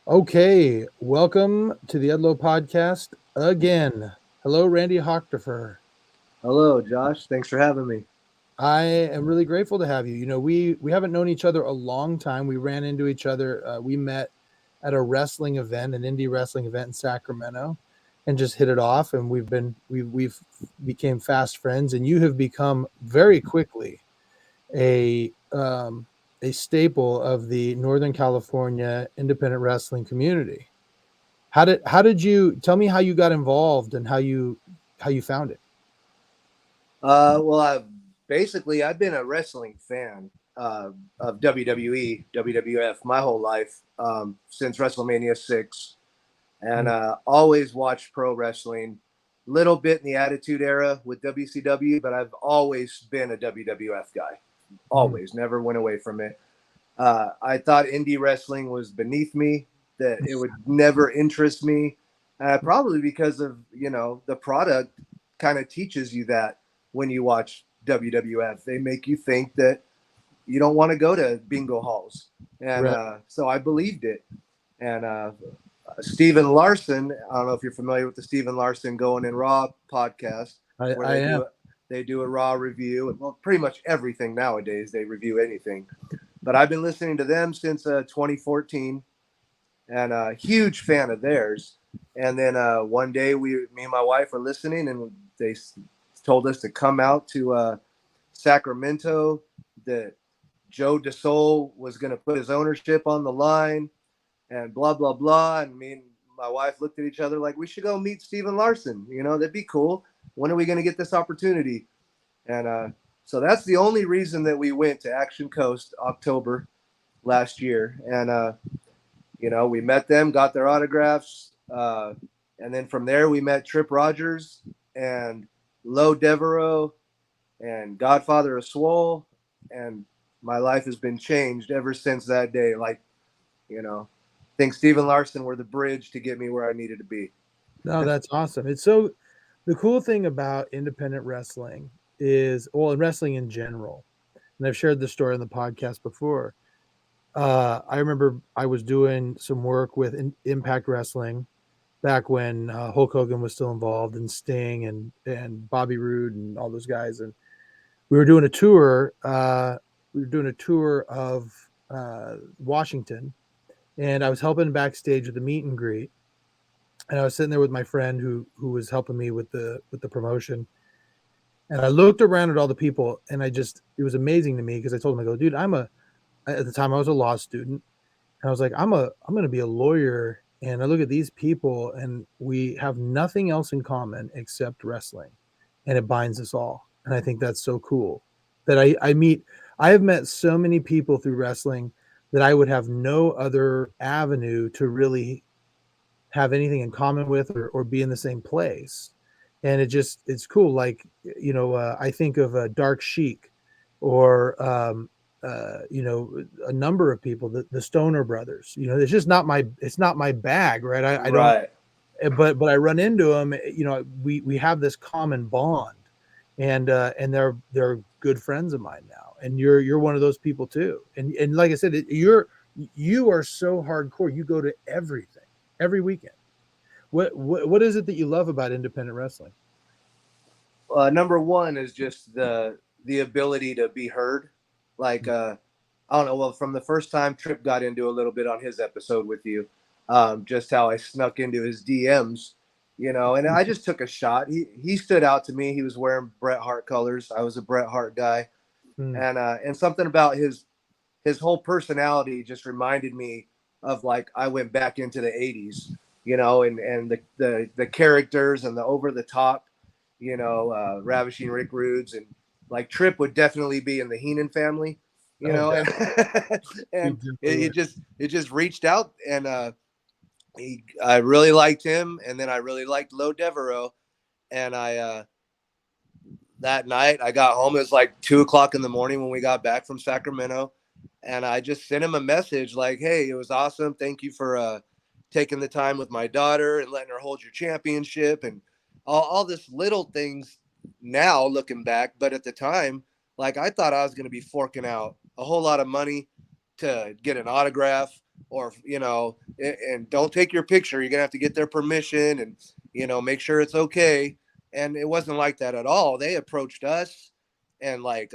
Okay, welcome to the Edlow podcast again. Hello, Randy Hochderffer. Hello, Josh. Thanks for having me. I am really grateful to have you. We haven't known each other a long time. We ran into each other. We met at a wrestling event, an indie wrestling event in Sacramento, and just hit it off. And we've became fast friends. And you have become very quickly a um, a staple of the Northern California independent wrestling community. How did you tell me how you got involved and how you found it? Well, I've been a wrestling fan of WWE, WWF my whole life since Wrestlemania 6, and Mm, always watched pro wrestling. Little bit in the Attitude Era with WCW, but I've always been a WWF guy. mm, Always, never went away from it. I thought indie wrestling was beneath me, that it would never interest me, probably because of the product kind of teaches you that when you watch WWF, they make you think that you don't want to go to bingo halls, and right. so I believed it. And Steven Larson, I don't know if you're familiar with the Steven Larson Going in Raw podcast, where I am. they do a Raw review, and well, pretty much everything nowadays they review anything. But I've been listening to them since 2014, and a huge fan of theirs. And then one day, me and my wife were listening, and they told us to come out to Sacramento. That Joe DeSole was going to put his ownership on the line, and blah blah blah. And me and my wife looked at each other like we should go meet Steven Larson. That'd be cool. When are we going to get this opportunity? And so that's the only reason that we went to Action Coast October last year. And we met them, got their autographs, and then from there we met Trip Rogers and Lo Devereaux and Godfather of Swole, and my life has been changed ever since that day. Like, I think Steven Larson were the bridge to get me where I needed to be. No, that's awesome. It's so the cool thing about independent wrestling is, well, and wrestling in general, and I've shared this story on the podcast before. I remember I was doing some work with Impact Wrestling back when Hulk Hogan was still involved, and Sting and Bobby Roode and all those guys, and we were doing a tour. We were doing a tour of Washington, and I was helping backstage with the meet and greet. And I was sitting there with my friend who was helping me with the promotion. And I looked around at all the people, and it was amazing to me because I told him, I go, dude, at the time I was a law student, and I was like, I'm gonna be a lawyer. And I look at these people, and we have nothing else in common except wrestling, and it binds us all. And I think that's so cool that I have met so many people through wrestling that I would have no other avenue to really have anything in common with, or be in the same place. And it's cool. Like, I think of Dark Sheik, or a number of people, the Stoner Brothers. It's not my bag, right? I don't, Right. but I run into them. We have this common bond, and they're good friends of mine now. And you're one of those people too. And like I said, you are so hardcore. You go to everything every weekend. What is it that you love about independent wrestling? Number one is just the ability to be heard. Like I don't know. Well, from the first time Trip got into a little bit on his episode with you, just how I snuck into his DMs, and I just took a shot. He stood out to me. He was wearing Bret Hart colors. I was a Bret Hart guy, Mm, and something about his whole personality just reminded me of, like, I went back into the '80s, and the characters and the over the top, Ravishing Rick Rudes, and like Trip would definitely be in the Heenan family, oh, and he and definitely it would. just it just reached out, and I really liked him, and then I really liked Lo Devereaux, and I that night I got home. It was like 2 o'clock in the morning when we got back from Sacramento, and I just sent him a message like, "Hey, it was awesome. Thank you for taking the time with my daughter and letting her hold your championship and all this little things." Now looking back, but at the time, like, I thought I was going to be forking out a whole lot of money to get an autograph. or, and don't take your picture. You're going to have to get their permission and, make sure it's okay. And it wasn't like that at all. They approached us, and like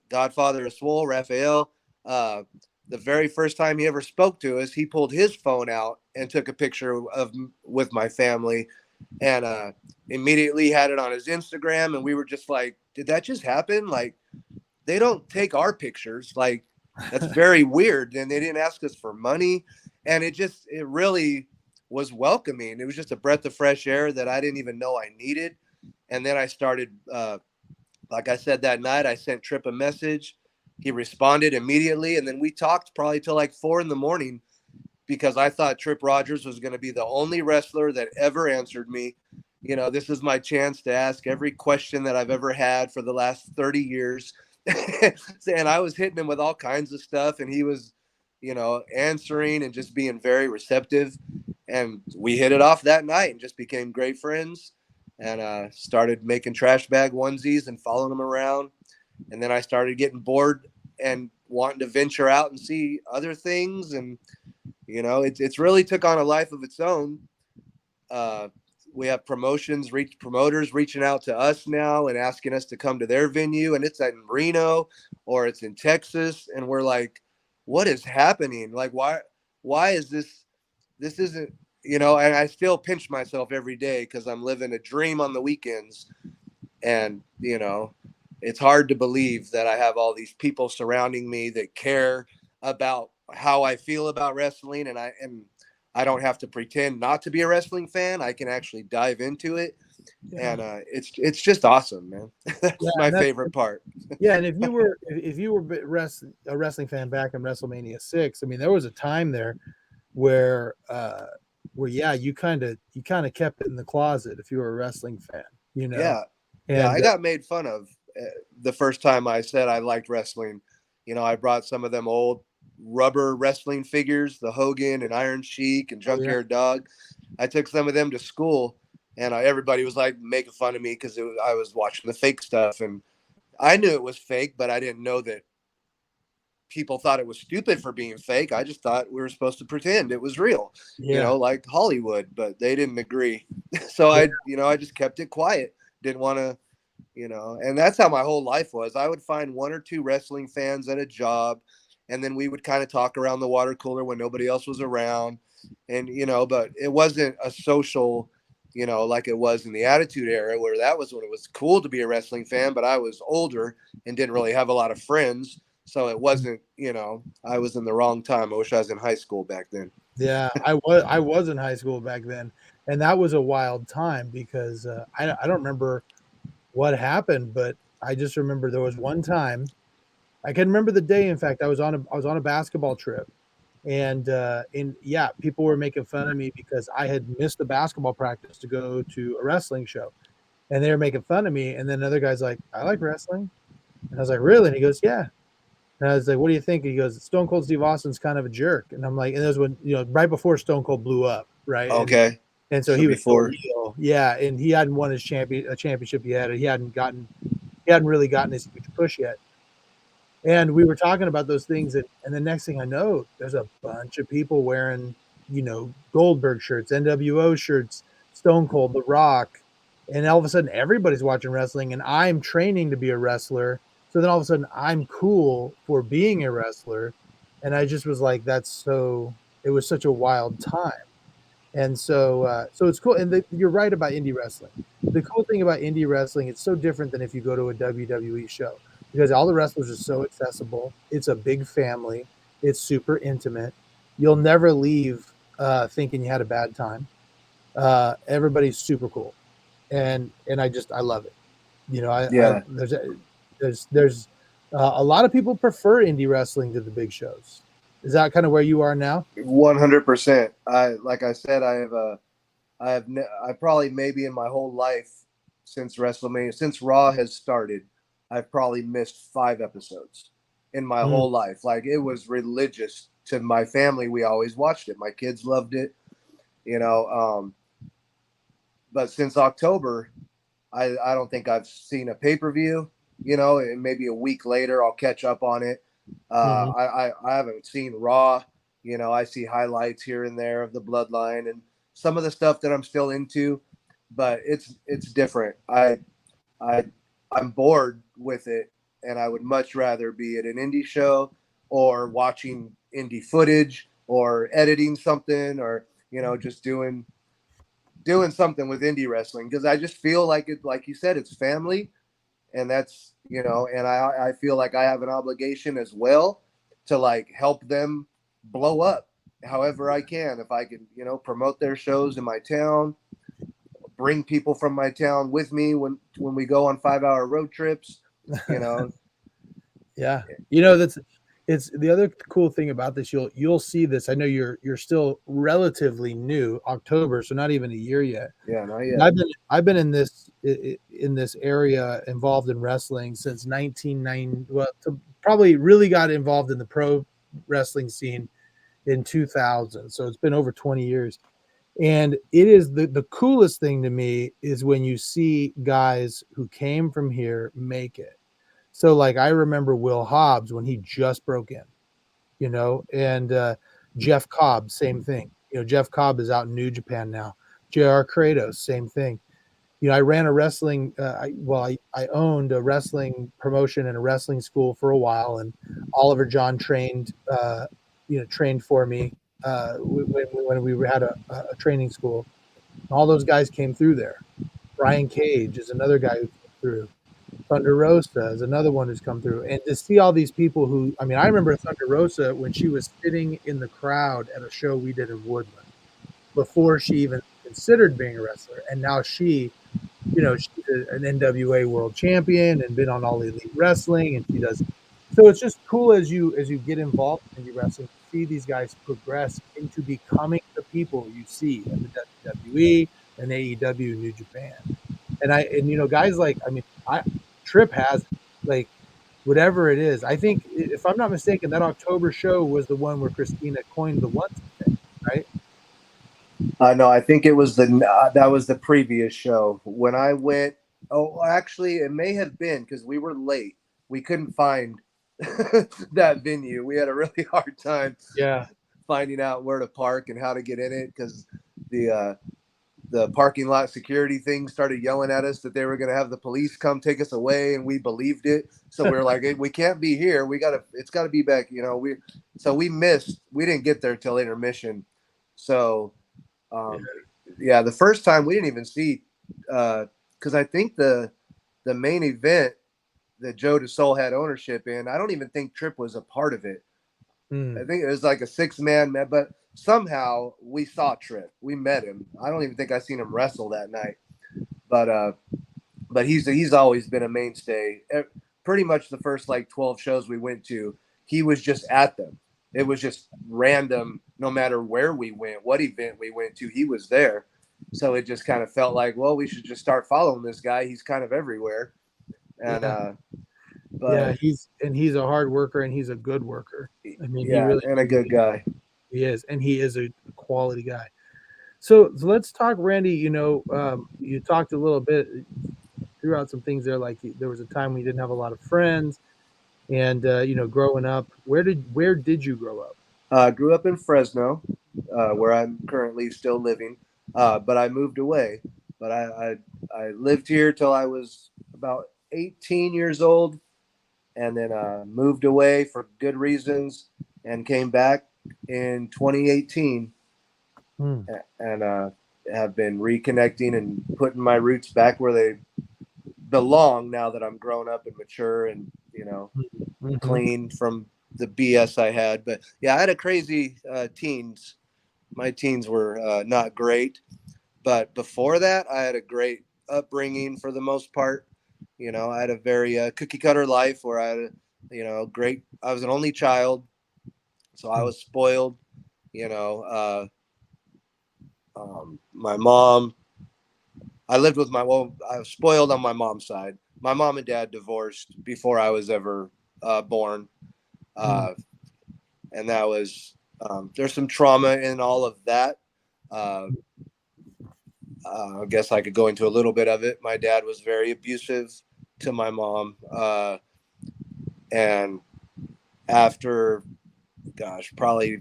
Godfather of Swole, Raphael, the very first time he ever spoke to us, he pulled his phone out and took a picture with my family, and immediately had it on his Instagram. And we were just like, did that just happen? Like, they don't take our pictures. Like, that's very weird. And they didn't ask us for money. And it really was welcoming. It was just a breath of fresh air that I didn't even know I needed. And then I started, like I said, that night, I sent Tripp a message. He responded immediately. And then we talked probably till like 4 a.m, because I thought Tripp Rogers was going to be the only wrestler that ever answered me. This is my chance to ask every question that I've ever had for the last 30 years. And I was hitting him with all kinds of stuff, and he was, answering and just being very receptive. And we hit it off that night and just became great friends, and started making trash bag onesies and following him around. And then I started getting bored and wanting to venture out and see other things. And, it's really took on a life of its own. We have promoters reaching out to us now and asking us to come to their venue, and it's in Reno or it's in Texas. And we're like, what is happening? Like, why is this isn't, and I still pinch myself every day because I'm living a dream on the weekends. And, it's hard to believe that I have all these people surrounding me that care about how I feel about wrestling. And I don't have to pretend not to be a wrestling fan. I can actually dive into it. Yeah. And it's just awesome, man. That's my favorite part. Yeah, and if you were a wrestling fan back in WrestleMania 6, I mean, there was a time there where yeah, you kind of kept it in the closet if you were a wrestling fan, Yeah. And I got made fun of the first time I said I liked wrestling. I brought some of them old rubber wrestling figures, the Hogan and Iron Sheik and Junkyard Dog. I took some of them to school, and everybody was like making fun of me because I was watching the fake stuff. And I knew it was fake, but I didn't know that people thought it was stupid for being fake. I just thought we were supposed to pretend it was real, like Hollywood, but they didn't agree. So I just kept it quiet. Didn't want to, and that's how my whole life was. I would find 1 or 2 wrestling fans at a job, and then we would kind of talk around the water cooler when nobody else was around. And, but it wasn't a social, like it was in the Attitude Era, where that was when it was cool to be a wrestling fan, but I was older and didn't really have a lot of friends. So it wasn't, I was in the wrong time. I wish I was in high school back then. Yeah, I was in high school back then, and that was a wild time because I don't remember what happened, but I just remember there was one time. I can remember the day. In fact, I was on a basketball trip, and yeah, people were making fun of me because I had missed the basketball practice to go to a wrestling show, and they were making fun of me. And then another guy's like, "I like wrestling," and I was like, "Really?" And he goes, "Yeah." And I was like, "What do you think?" He goes, "Stone Cold Steve Austin's kind of a jerk." And I'm like, and that was when, right before Stone Cold blew up, right? Okay. And so he was before. Heel. Yeah, and he hadn't won his championship yet. He hadn't really gotten his huge push yet. And we were talking about those things, and the next thing I know, there's a bunch of people wearing, Goldberg shirts, NWO shirts, Stone Cold, The Rock, and all of a sudden everybody's watching wrestling, and I'm training to be a wrestler. So then all of a sudden I'm cool for being a wrestler, and I just was like, it was such a wild time. And so it's cool. And you're right about indie wrestling. The cool thing about indie wrestling, it's so different than if you go to a WWE show because all the wrestlers are so accessible. It's a big family. It's super intimate. You'll never leave thinking you had a bad time. Everybody's super cool, and I love it. There's a lot of people prefer indie wrestling to the big shows. Is that kind of where you are now? 100%. Like I said, I probably maybe in my whole life since WrestleMania, since Raw has started, I've probably missed 5 episodes in my whole life. Like, it was religious to my family. We always watched it. My kids loved it, but since October, I don't think I've seen a pay-per-view, and maybe a week later I'll catch up on it. I haven't seen Raw You know, I see highlights here and there of the bloodline and some of the stuff that I'm still into, but it's different. I I'm bored with it, and I would much rather be at an indie show or watching indie footage or editing something or just doing something with indie wrestling because I just feel like it, like you said, it's family, and that's and I feel like I have an obligation as well to like help them blow up however I can. If I can promote their shows in my town, bring people from my town with me when we go on 5-hour road trips, you know. Yeah. That's it's the other cool thing about this. You'll see this. I know you're still relatively new, October, so not even a year yet. Yeah, not And yet. I've been in this area involved in wrestling since 1990. Well, probably really got involved in the pro wrestling scene in 2000. So it's been over 20 years. And it is the coolest thing to me is when you see guys who came from here make it. So like I remember Will Hobbs when he just broke in, and Jeff Cobb, same thing. Jeff Cobb is out in New Japan now. JR Kratos, same thing. I ran a wrestling. I owned a wrestling promotion and a wrestling school for a while, and Oliver John trained for me when we had a training school. All those guys came through there. Brian Cage is another guy who came through. Thunder Rosa is another one who's come through. And to see all these people who, I mean, I remember Thunder Rosa when she was sitting in the crowd at a show we did in Woodland before she even considered being a wrestler. And now she's an NWA world champion and been on All Elite Wrestling, and she does. So it's just cool as you get involved in indie wrestling, see these guys progress into becoming the people you see in the WWE and AEW, New Japan, and guys like Trip has like whatever it is. I think if I'm not mistaken, that October show was the one where Christina coined the once thing, right? No, I think it was that was the previous show when I went. Oh, actually, it may have been because we were late. We couldn't find that venue. We had a really hard time Yeah. finding out where to park and how to get in it because the parking lot security thing started yelling at us that they were going to have the police come take us away, and we believed it. So we were like, hey, we can't be here. It's got to be back. We missed. We didn't get there till intermission. So. Um, yeah, the first time we didn't even see because I think the main event that Joe DeSoul had ownership in, I don't even think Tripp was a part of it. I think it was like a 6-man, but somehow we saw Tripp. We met him. I don't even think I seen him wrestle that night. But he's always been a mainstay. Pretty much the first like 12 shows we went to, he was just at them. It was just random. No matter where we went, what event we went to, he was there. So it just kind of felt like, well, we should just start following this guy. He's kind of everywhere. And yeah, he's a hard worker and he's a good worker. I mean, he yeah, really and a good guy. He is, and he is a quality guy. So let's talk, Randy. You talked a little bit, threw out some things there. Like there was a time when you didn't have a lot of friends, and growing up, where did you grow up? Grew up in Fresno, where I'm currently still living, but I moved away. But I lived here till I was about 18 years old, and then moved away for good reasons, and came back in 2018, and have been reconnecting and putting my roots back where they belong now that I'm grown up and mature and clean from the BS I had. But yeah, I had a crazy teens. My teens were not great, but before that, I had a great upbringing for the most part. I had a very cookie cutter life where I had great. I was an only child, so I was spoiled. My mom. I lived with I was spoiled on my mom's side. My mom and dad divorced before I was ever born. And that was there's some trauma in all of that. I guess I could go into a little bit of it. My dad was very abusive to my mom, and after, gosh, probably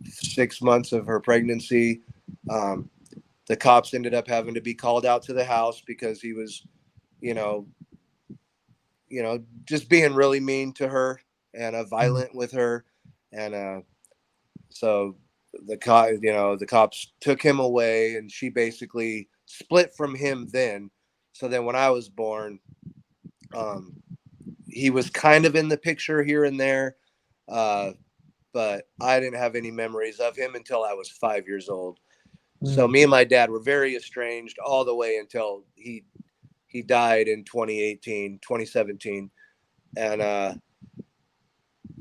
6 months of her pregnancy. The cops ended up having to be called out to the house because he was, you know, just being really mean to her and violent with her. And so the cops took him away, and she basically split from him then. So then when I was born, he was kind of in the picture here and there, but I didn't have any memories of him until I was 5 years old. So me and my dad were very estranged all the way until he died in 2017. And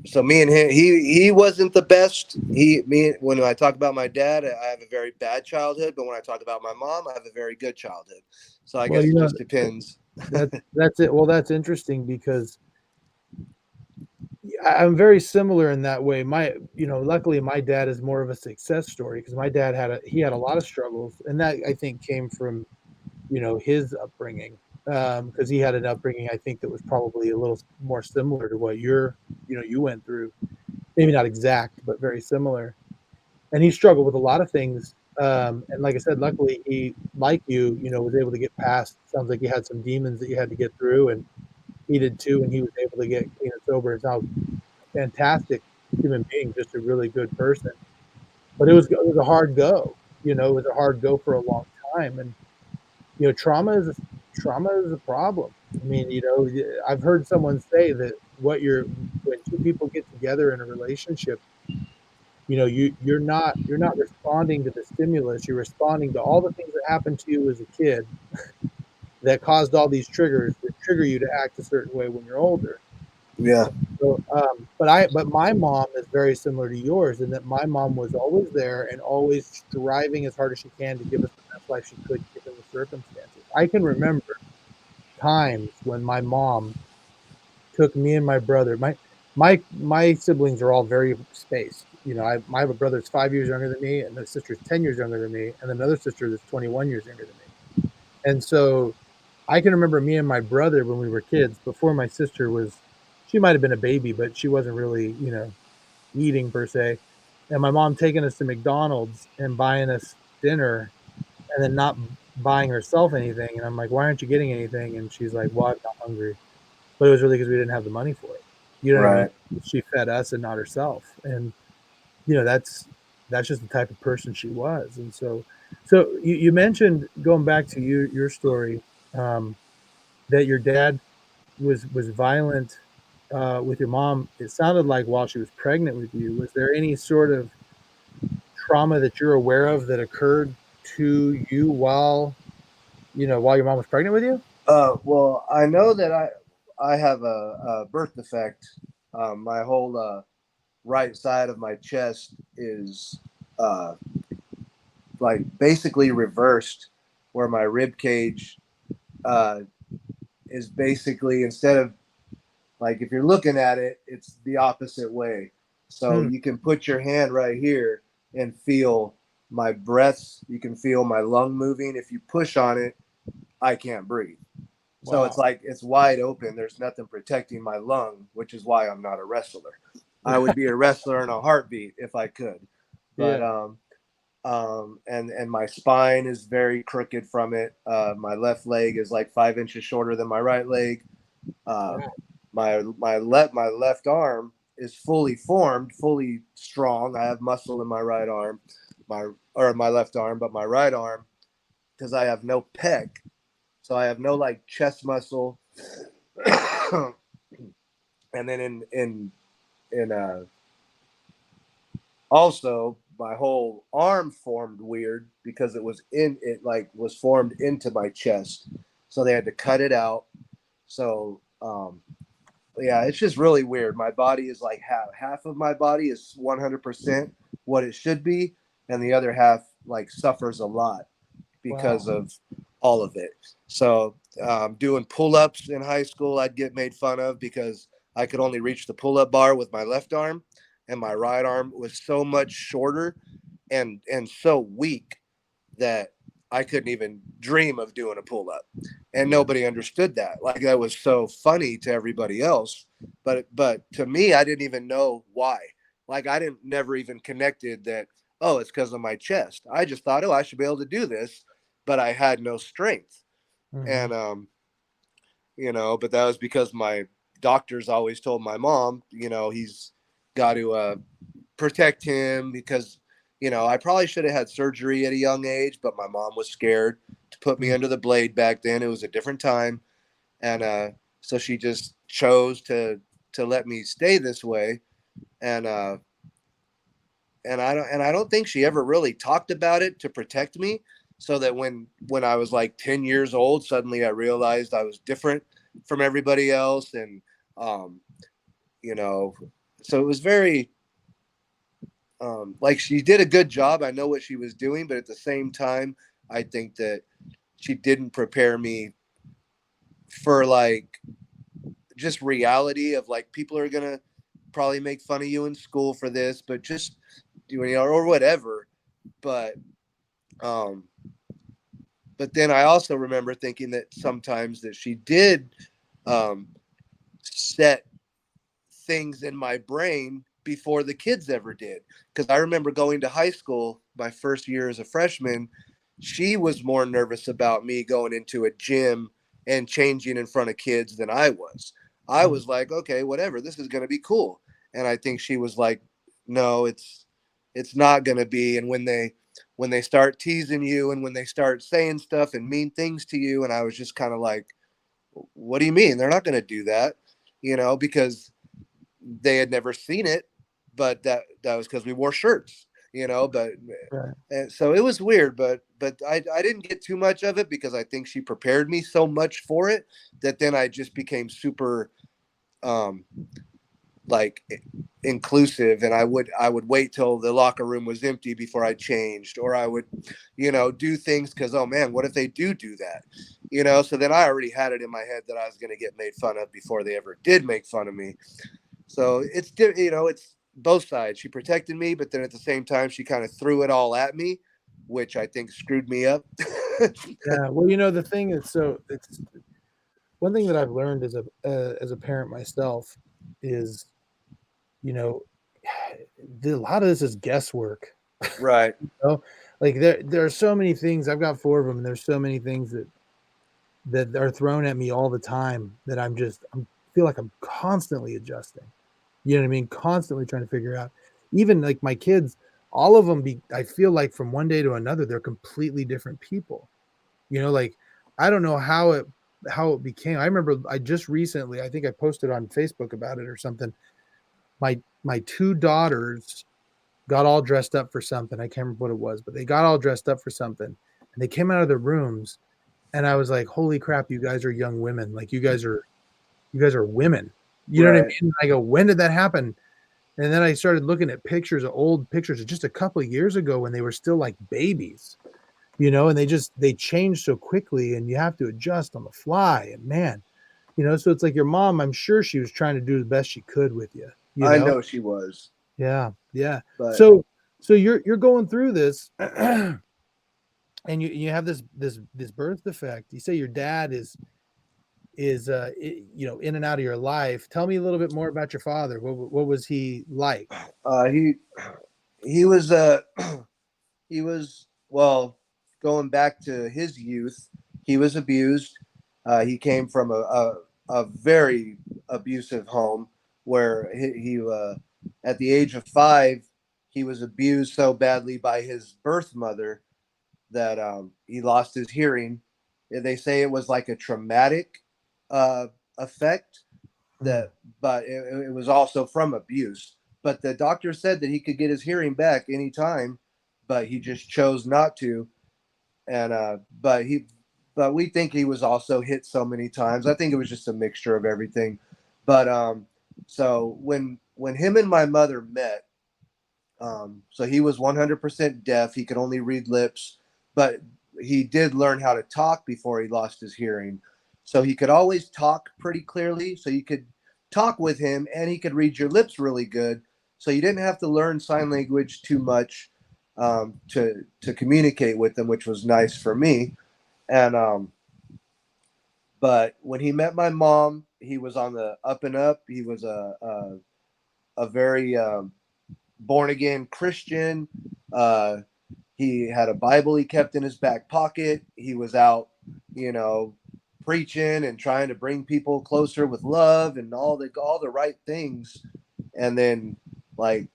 so me and him, he wasn't the best. When I talk about my dad, I have a very bad childhood, but when I talk about my mom, I have a very good childhood. So I guess it just depends. That's it. Well, that's interesting because I'm very similar in that way. Luckily my dad is more of a success story because my dad had a lot of struggles, and that I think came from, his upbringing. Because he had an upbringing, I think, that was probably a little more similar to what you went through. Maybe not exact, but very similar. And he struggled with a lot of things. And like I said, luckily he, like was able to get past. Sounds like he had some demons that you had to get through, and he did too. And he was able to get clean and sober. It's now a fantastic human being, just a really good person. But it was a hard go. It was a hard go for a long time. And trauma is a problem. I mean, I've heard someone say that when two people get together in a relationship, you're not responding to the stimulus. You're responding to all the things that happened to you as a kid that caused all these triggers that trigger you to act a certain way when you're older. Yeah. So, but my mom is very similar to yours in that my mom was always there and always striving as hard as she can to give us the best life she could given the circumstances. I can remember times when my mom took me and my brother. My siblings are all very spaced. I have a brother that's 5 years younger than me, and a sister is 10 years younger than me, and another sister that's 21 years younger than me. And so I can remember me and my brother when we were kids, before my sister she might have been a baby, but she wasn't really, eating per se. And my mom taking us to McDonald's and buying us dinner and then not buying herself anything. And I'm like, why aren't you getting anything? And she's like, well, I'm not hungry. But it was really because we didn't have the money for it. You know what I mean? She fed us and not herself. And, that's just the type of person she was. And so you mentioned, going back to your story, that your dad was violent with your mom. It sounded like while she was pregnant with you. Was there any sort of trauma that you're aware of that occurred to you while your mom was pregnant with you? Well, I know that I have a birth defect. My whole right side of my chest is like basically reversed, where my rib cage is basically, instead of, like, if you're looking at it, it's the opposite way. So you can put your hand right here and feel my breaths. You can feel my lung moving. If you push on it, I can't breathe. Wow. So it's like it's wide open. There's nothing protecting my lung, which is why I'm not a wrestler. I would be a wrestler in a heartbeat if I could. But and my spine is very crooked from it. My left leg is like 5 inches shorter than my right leg. My left arm is fully formed, fully strong. I have muscle in my right arm, my left arm, but my right arm, because I have no pec, so I have no like chest muscle. And then also my whole arm formed weird because was formed into my chest, so they had to cut it out. So yeah, it's just really weird. My body is like half of my body is 100% what it should be, and the other half like suffers a lot because of all of it. So doing pull-ups in high school, I'd get made fun of because I could only reach the pull-up bar with my left arm, and my right arm was so much shorter and so weak that I couldn't even dream of doing a pull-up. And nobody understood that. Like, that was so funny to everybody else, but to me, I didn't even know why. Like I didn't never even connected that, oh, it's because of my chest. I just thought, oh, I should be able to do this, but I had no strength. Mm-hmm. And but that was because my doctors always told my mom, he's got to protect him because, I probably should have had surgery at a young age, but my mom was scared to put me under the blade back then. It was a different time. And so she just chose to let me stay this way. And I don't think she ever really talked about it to protect me. So that when I was like 10 years old, suddenly I realized I was different from everybody else. And um, you know, so it was very like she did a good job. I know what she was doing, but at the same time, I think that she didn't prepare me for like just reality of like people are gonna probably make fun of you in school for this, but just or whatever. But um, but then I also remember thinking that sometimes that she did um, set things in my brain before the kids ever did. Because I remember going to high school my first year as a freshman, she was more nervous about me going into a gym and changing in front of kids than I was. I Mm-hmm. was like, okay, whatever, this is going to be cool. And I think she was like, no, it's not going to be. And when they start teasing you and when they start saying stuff and mean things to you, and I was just kind of like, what do you mean? They're not going to do that, because they had never seen it, but that was because we wore shirts, but Right. and so it was weird, but I didn't get too much of it because I think she prepared me so much for it that then I just became super um like inclusive, and I would wait till the locker room was empty before I changed, or I would do things because, oh man, what if they do that, so then I already had it in my head that I was going to get made fun of before they ever did make fun of me. So it's both sides. She protected me, but then at the same time, she kind of threw it all at me, which I think screwed me up. Yeah. Well, the thing is, so it's one thing that I've learned as a parent myself is, you know, a lot of this is guesswork. Right. know? Like there are so many things. I've got four of them, and there's so many things that are thrown at me all the time that I'm feel like I'm constantly adjusting. You know what I mean? Constantly trying to figure out. Even like my kids, all of them I feel like from one day to another, they're completely different people. Like I don't know how it became. I remember I just recently, I think I posted on Facebook about it or something. My two daughters got all dressed up for something. I can't remember what it was, but they got all dressed up for something and they came out of their rooms and I was like, holy crap, you guys are young women. Like you guys are women. You know what I Right. mean? I go, when did that happen? And then I started looking at pictures of old pictures of just a couple of years ago when they were still like babies, and they change so quickly and you have to adjust on the fly. And man, so it's like your mom, I'm sure she was trying to do the best she could with you, you I know? know she was, Yeah. Yeah. but So you're going through this and you have this birth defect. You say your dad is in and out of your life. Tell me a little bit more about your father. What was he like? he was he was well, going back to his youth, he was abused. He came from a very abusive home where he at the age of 5 he was abused so badly by his birth mother that he lost his hearing. They say it was like a traumatic uh, effect Mm, that, but it was also from abuse. But the doctor said that he could get his hearing back anytime, but he just chose not to. And but we think he was also hit so many times. I think it was just a mixture of everything. But so when him and my mother met, so he was 100% deaf. He could only read lips, but he did learn how to talk before he lost his hearing. So he could always talk pretty clearly. So you could talk with him and he could read your lips really good. So you didn't have to learn sign language too much to communicate with them, which was nice for me. And but when he met my mom, he was on the up and up. He was a very born again Christian. He had a Bible he kept in his back pocket. He was out, preaching and trying to bring people closer with love and all the right things. And then, like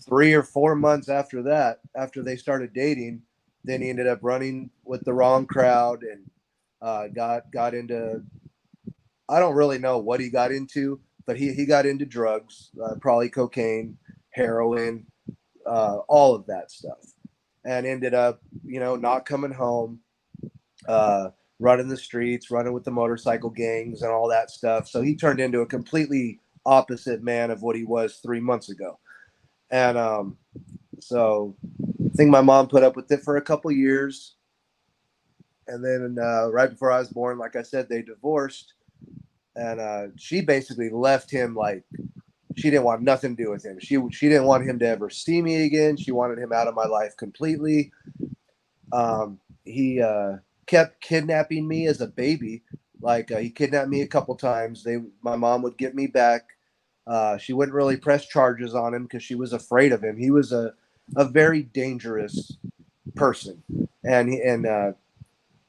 3 or 4 months after that, after they started dating, then he ended up running with the wrong crowd and got into. I don't really know what he got into, but he got into drugs, probably cocaine, heroin, all of that stuff, and ended up, not coming home, running the streets, running with the motorcycle gangs and all that stuff. So he turned into a completely opposite man of what he was 3 months ago. And so I think my mom put up with it for a couple years. And then right before I was born, like I said, they divorced. And she basically left him. Like, she didn't want nothing to do with him. She didn't want him to ever see me again. She wanted him out of my life completely. He kept kidnapping me as a baby. Like, he kidnapped me a couple times. My mom would get me back. She wouldn't really press charges on him because she was afraid of him. He was a very dangerous person, and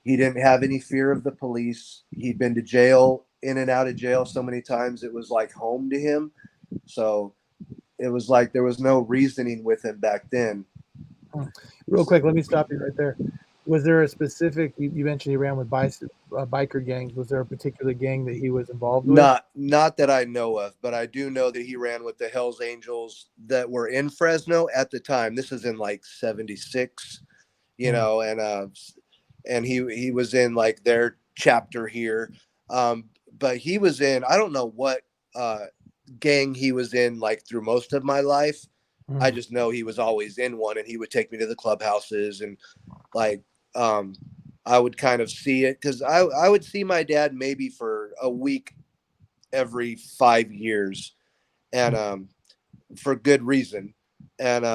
he didn't have any fear of the police. He'd been to jail, in and out of jail so many times it was like home to him. So it was like there was no reasoning with him back then. Real quick, let me stop you right there. Was there a specific, you mentioned he ran with biker gangs. Was there a particular gang that he was involved with? Not that I know of, but I do know that he ran with the Hells Angels that were in Fresno at the time. This is in like 76, and he was in like their chapter here. But he was in, I don't know what gang he was in like through most of my life. I just know he was always in one, and he would take me to the clubhouses, and like I would kind of see it because I would see my dad maybe for a week every 5 years, and for good reason. And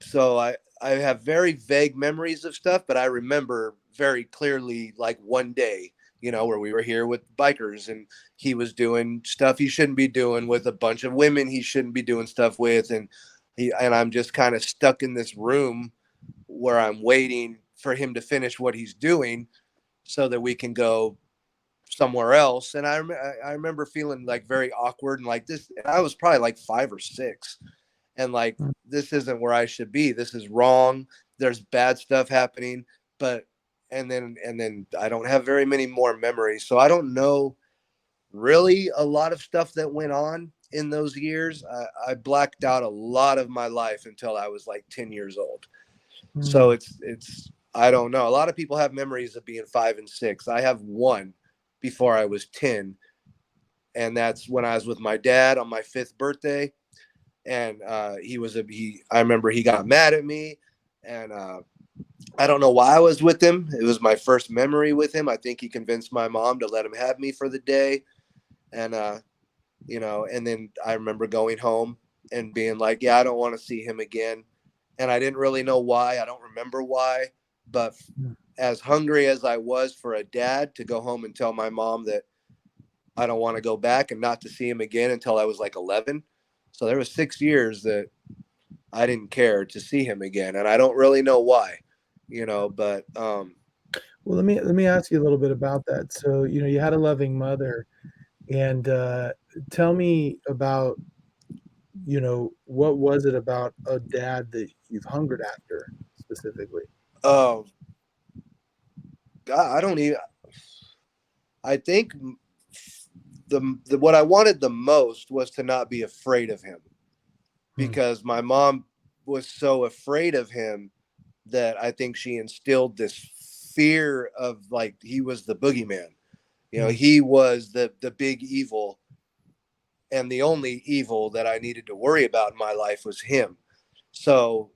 so I have very vague memories of stuff, but I remember very clearly like one day, where we were here with bikers and he was doing stuff he shouldn't be doing with a bunch of women he shouldn't be doing stuff with. And I'm just kind of stuck in this room where I'm waiting for him to finish what he's doing so that we can go somewhere else. And I remember feeling like very awkward and like this. And I was probably like 5 or 6. And like, this isn't where I should be. This is wrong. There's bad stuff happening. And then I don't have very many more memories. So I don't know really a lot of stuff that went on in those years. I blacked out a lot of my life until I was like 10 years old. So it's, I don't know. A lot of people have memories of being 5 and 6. I have one before I was 10. And that's when I was with my dad on my 5th birthday. And I remember he got mad at me, and I don't know why I was with him. It was my first memory with him. I think he convinced my mom to let him have me for the day. And, and then I remember going home and being like, yeah, I don't want to see him again. And I didn't really know why. I don't remember why, but as hungry as I was for a dad to go home and tell my mom that I don't want to go back and not to see him again until I was like 11. So there was 6 years that I didn't care to see him again. And I don't really know why, but, well, let me ask you a little bit about that. So, you had a loving mother, and tell me about, what was it about a dad that you've hungered after specifically? God, I think what I wanted the most was to not be afraid of him, because my mom was so afraid of him that I think she instilled this fear of like he was the boogeyman. He was the big evil, and the only evil that I needed to worry about in my life was him. So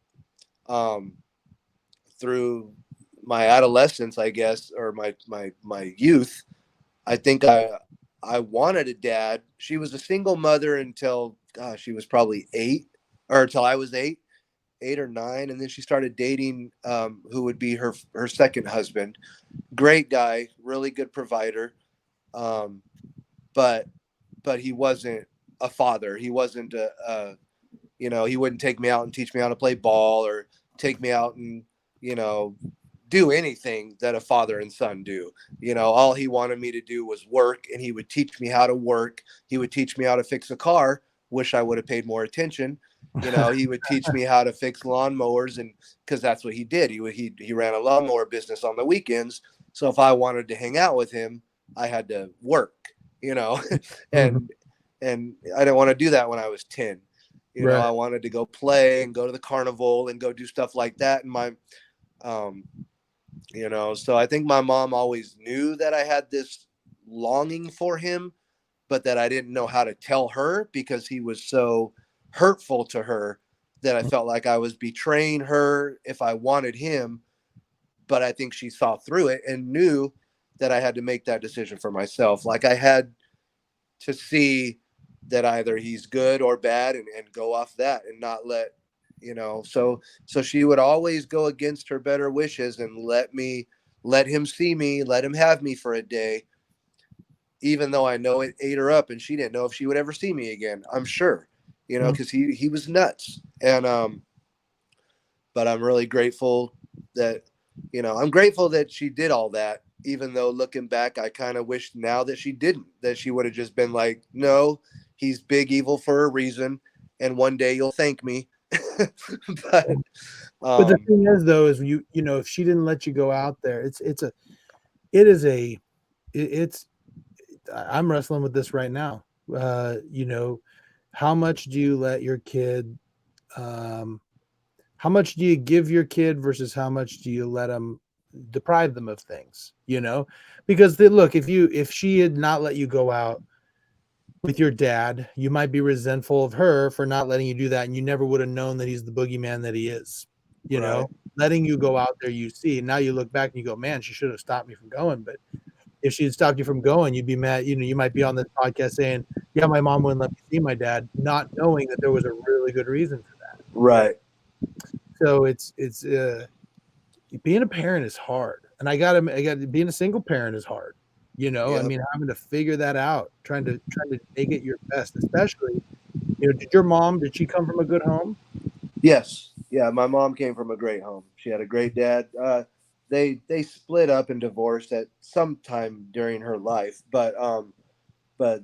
through my adolescence, I guess, or my youth, I think I wanted a dad. She was a single mother until, gosh, she was probably 8, or until I was 8 or 9, and then she started dating who would be her second husband. Great guy, really good provider, but he wasn't a father. He wasn't You know, he wouldn't take me out and teach me how to play ball or take me out and, you know, do anything that a father and son do. You know, all he wanted me to do was work, and he would teach me how to work. He would teach me how to fix a car. Wish I would have paid more attention. You know, he would teach me how to fix lawnmowers, and because that's what he did. He ran a lawnmower business on the weekends. So if I wanted to hang out with him, I had to work, you know, and I didn't want to do that when I was 10. You know, Right. I wanted to go play and go to the carnival and go do stuff like that. And um, you know, so I think my mom always knew that I had this longing for him, but that I didn't know how to tell her because he was so hurtful to her that I felt like I was betraying her if I wanted him. But I think she saw through it and knew that I had to make that decision for myself. Like I had to see that either he's good or bad, and go off that and not let, you know, so she would always go against her better wishes and let him see me, let him have me for a day, even though I know it ate her up and she didn't know if she would ever see me again, I'm sure, you know, because he was nuts. And but I'm really grateful that, you know, I'm grateful that she did all that, even though looking back, I kind of wish now that she didn't, that she would have just been like, no, he's big evil for a reason. And one day you'll thank me. but, But the um, thing is, though, is you know, if she didn't let you go out there, it is a, it's, I'm wrestling with this right now. You know, how much do you let your kid, um, how much do you give your kid versus how much do you let them deprive them of things, you know? Because look, if she had not let you go out with your dad, you might be resentful of her for not letting you do that, and you never would have known that he's the boogeyman that he is. You right, know, letting you go out there, you see. Now you look back and you go, man, she should have stopped me from going. But if she had stopped you from going, you'd be mad. You know, you might be on this podcast saying, "Yeah, my mom wouldn't let me see my dad," not knowing that there was a really good reason for that. You know, right. so it's being a parent is hard, and I got being a single parent is hard. You know, I Yep. mean, having to figure that out, trying to make it your best, especially, you know, did your mom, did she come from a good home? Yes. Yeah. My mom came from a great home. She had a great dad. They split up and divorced at some time during her life, but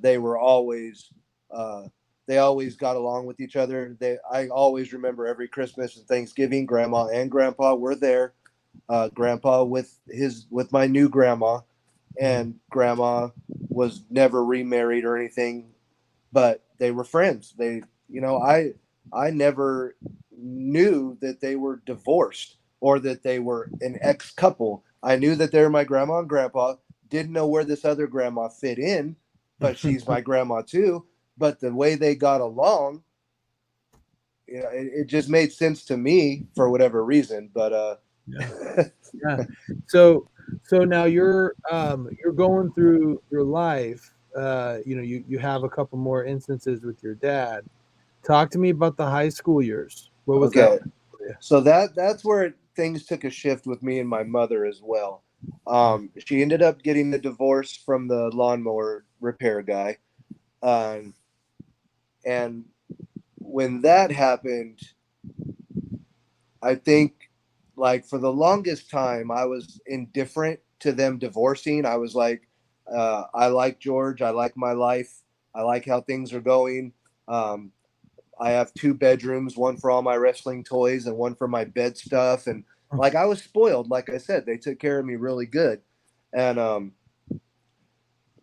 they were always uh, they always got along with each other. I always remember every Christmas and Thanksgiving, Grandma and Grandpa were there. Grandpa with my new grandma, Mhm. and Grandma was never remarried or anything, but they were friends. You know, I never knew that they were divorced or that they were an ex couple. I knew that they were my grandma and grandpa. Didn't know where this other grandma fit in, but she's my grandma too. But the way they got along, you know, it just made sense to me for whatever reason. But Yeah, yeah. So so now you're going through your life. You know, you have a couple more instances with your dad. Talk to me about the high school years. What was that okay, like for you? so that's where things took a shift with me and my mother as well. She ended up getting the divorce from the lawnmower repair guy, um, and when that happened, I think, like, for the longest time, I was indifferent to them divorcing. I was like, I like George. I like my life. I like how things are going. Um, I have two bedrooms, one for all my wrestling toys and one for my bed stuff. And like I was spoiled, like I said, they took care of me really good. And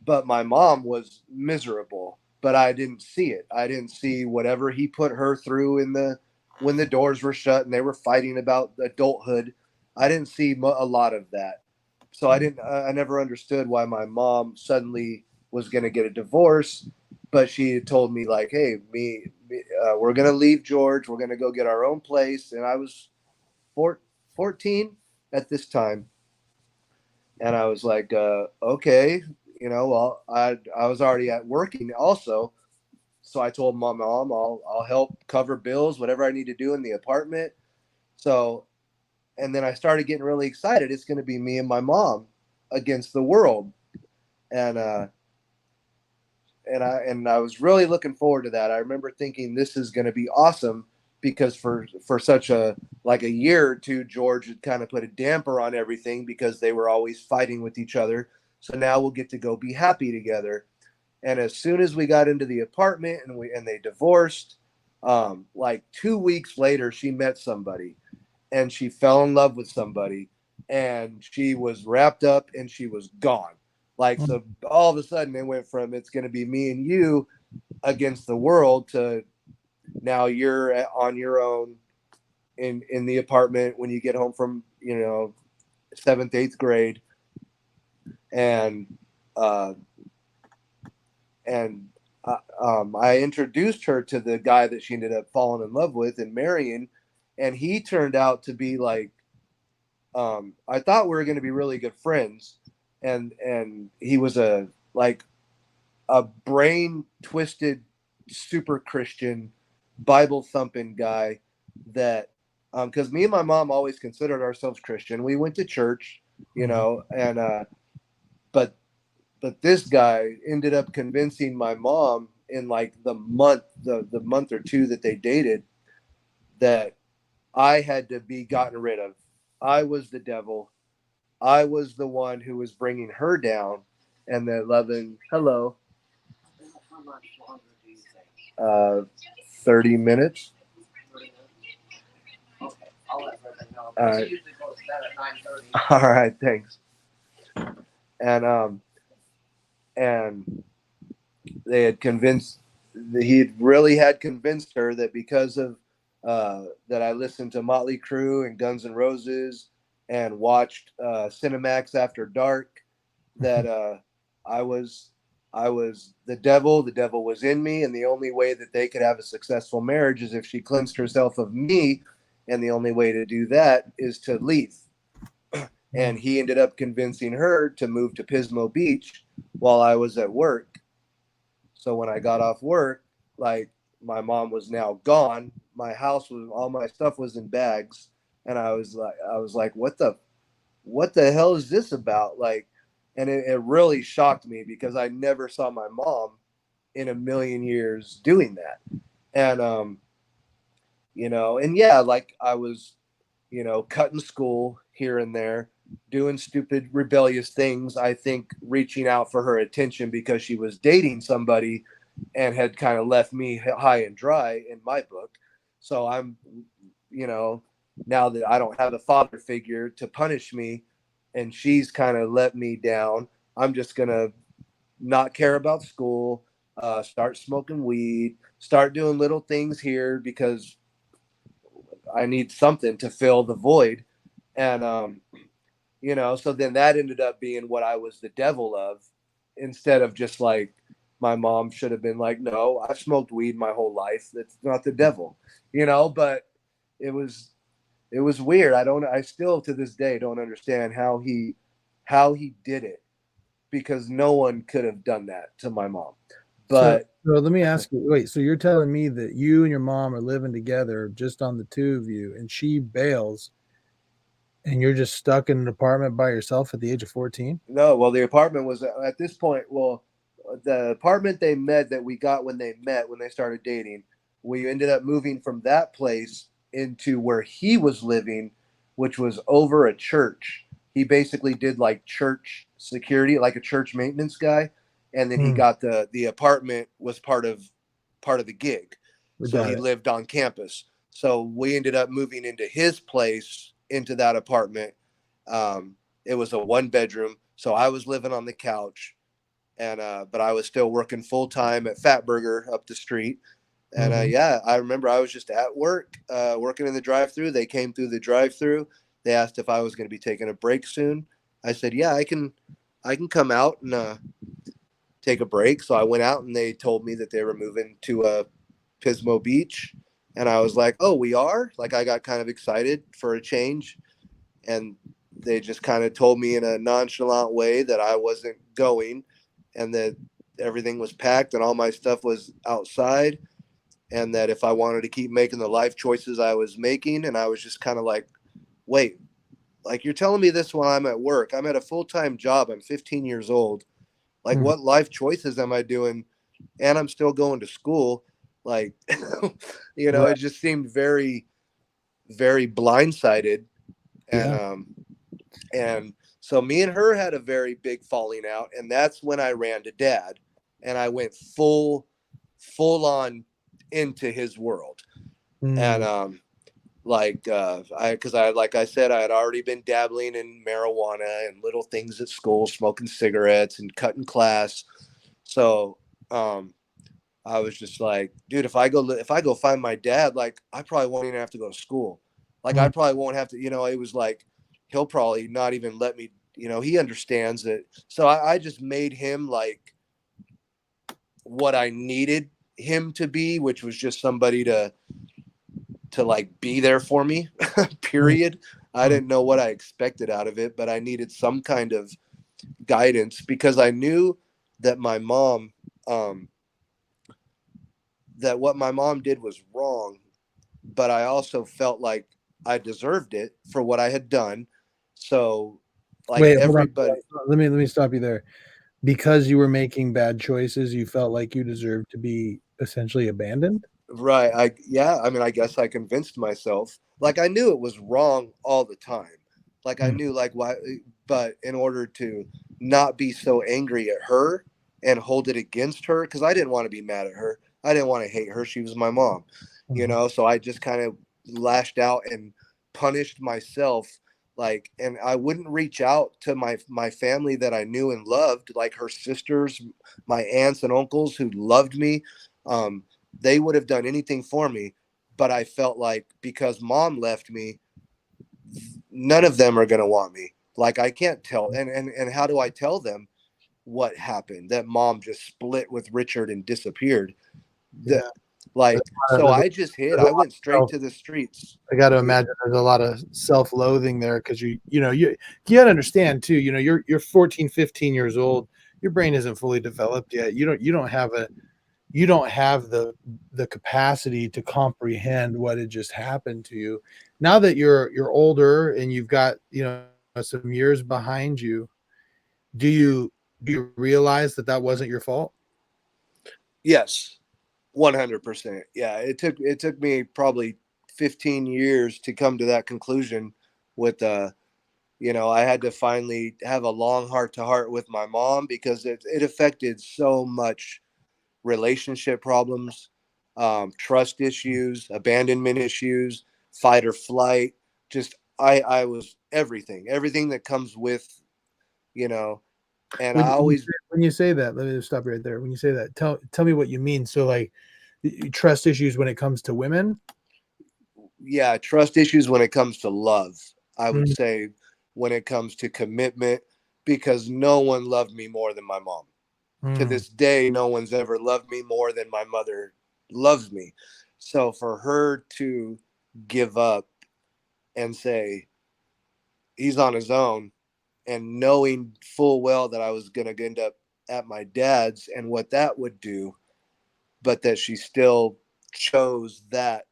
but my mom was miserable, but I didn't see it. I didn't see whatever he put her through in the when the doors were shut and they were fighting about adulthood. I didn't see a lot of that. So I never understood why my mom suddenly was going to get a divorce, but she had told me like, "Hey, we're going to leave George. We're going to go get our own place." And I was four, 14 at this time, and I was like, "Okay, you know, well, I was already at working also." So I told my mom, I'll help cover bills, whatever I need to do in the apartment. So, and then I started getting really excited. It's going to be me and my mom against the world. And I was really looking forward to that. I remember thinking this is going to be awesome because for such a like a year or two, George had kind of put a damper on everything because they were always fighting with each other. So now we'll get to go be happy together. And as soon as we got into the apartment and they divorced, like 2 weeks later, she met somebody and she fell in love with somebody and she was wrapped up and she was gone. Like, so all of a sudden it went from it's going to be me and you against the world to now you're on your own in the apartment when you get home from, seventh, eighth grade. And, uh, and I introduced her to the guy that she ended up falling in love with and marrying. And he turned out to be like, I thought we were going to be really good friends. And he was a brain twisted, super Christian, Bible thumping guy that, because me and my mom always considered ourselves Christian. We went to church, but this guy ended up convincing my mom in like the month or two that they dated that I had to be gotten rid of. I was the devil. I was the one who was bringing her down, and the loving hello. How much longer do you think? 30 minutes. Okay, I'll let her know. All right. She usually goes to bed at 9:30. All right, thanks. And they had convinced he really had convinced her that because of that I listened to Motley Crue and Guns N' Roses and watched Cinemax After Dark that I was the devil was in me, and the only way that they could have a successful marriage is if she cleansed herself of me, and the only way to do that is to leave. And he ended up convincing her to move to Pismo Beach while I was at work. So when I got off work, like my mom was now gone. My house was all my stuff was in bags, and I was like, what the hell is this about? Like, and it really shocked me because I never saw my mom in a million years doing that. And and yeah, like I was, cutting school here and there, doing stupid rebellious things. I think reaching out for her attention because she was dating somebody and had kind of left me high and dry in my book. So I'm, now that I don't have a father figure to punish me and she's kind of let me down, I'm just going to not care about school, start smoking weed, start doing little things here because I need something to fill the void. And, so then that ended up being what I was the devil of, instead of just like my mom should have been like, no, I've smoked weed my whole life. That's not the devil, but it was weird. I still to this day don't understand how he did it, because no one could have done that to my mom. But so let me ask you, wait, so you're telling me that you and your mom are living together just on the two of you, and she bails and you're just stuck in an apartment by yourself at the age of 14? no, well, the apartment was at this point, well, the apartment they met that we got when they started dating, we ended up moving from that place into where he was living, which was over a church. He basically did like church security, like a church maintenance guy, and then he got the apartment was part of the gig. So he lived on campus. So we ended up moving into his place, into that apartment. It was a 1 bedroom, so I was living on the couch, and but I was still working full time at Fat Burger up the street. And yeah, I remember I was just at work, working in the drive-through. They came through the drive-through. They asked if I was going to be taking a break soon. I said, yeah, I can come out and take a break. So I went out, and they told me that they were moving to Pismo Beach. And I was like, oh, we are? Like, I got kind of excited for a change. And they just kind of told me in a nonchalant way that I wasn't going, and that everything was packed and all my stuff was outside, and that if I wanted to keep making the life choices I was making. And I was just kind of like, wait, like, you're telling me this while I'm at work? I'm at a full-time job. I'm 15 years old. Like, what life choices am I doing and I'm still going to school. Like, Right. it just seemed very, very blindsided. And, Yeah. and so me and her had a very big falling out. And that's when I ran to dad and I went full on into his world. And, Mm. like I said, I had already been dabbling in marijuana and little things at school, smoking cigarettes and cutting class. So, I was just like, dude, if I go find my dad, like I probably won't even have to go to school. Like I Mm. probably won't have to, it was like he'll probably not even let me, he understands it. So I just made him like what I needed him to be, which was just somebody to like be there for me, Mm. period. I Mm. didn't know what I expected out of it, but I needed some kind of guidance because I knew that my mom, um, that what my mom did was wrong, but I also felt like I deserved it for what I had done. So, like Wait, hold on. everybody, Let me stop you there. Because you were making bad choices, you felt like you deserved to be essentially abandoned? right? I mean, I guess I convinced myself. Like I knew it was wrong all the time. Like I Mm. knew like why, but in order to not be so angry at her and hold it against her, because I didn't want to be mad at her. I didn't want to hate her. She was my mom, Mhm. So I just kind of lashed out and punished myself. Like, and I wouldn't reach out to my family that I knew and loved, like her sisters, my aunts and uncles who loved me. Um, they would have done anything for me, but I felt like because mom left me, none of them are going to want me. Like I can't tell, and how do I tell them what happened? That mom just split with Richard and disappeared. Yeah. The like, so There's I just hid. there's a I lot went of straight to the streets. I gotta imagine there's a lot of self-loathing there because you gotta understand too, you're 14, 15 years old. Your brain isn't fully developed yet. You don't have the capacity to comprehend what had just happened to you. Now that you're older and you've got, some years behind you, do you realize that that wasn't your fault? Yes, 100%. Yeah, it took me probably 15 years to come to that conclusion. With I had to finally have a long heart to heart with my mom because it affected so much relationship problems, trust issues, abandonment issues, fight or flight. Just I was everything that comes with, you know, and I When when you always, say when you say that, let me just stop you right there. When you say that, tell me what you mean. So, like, trust issues when it comes to women? yeah, trust issues when it comes to love. I would Mm. say when it comes to commitment, because no one loved me more than my mom. To Mm. this day, no one's ever loved me more than my mother loves me. So for her to give up and say he's on his own, and knowing full well that I was going to end up at my dad's and what that would do, but that she still chose that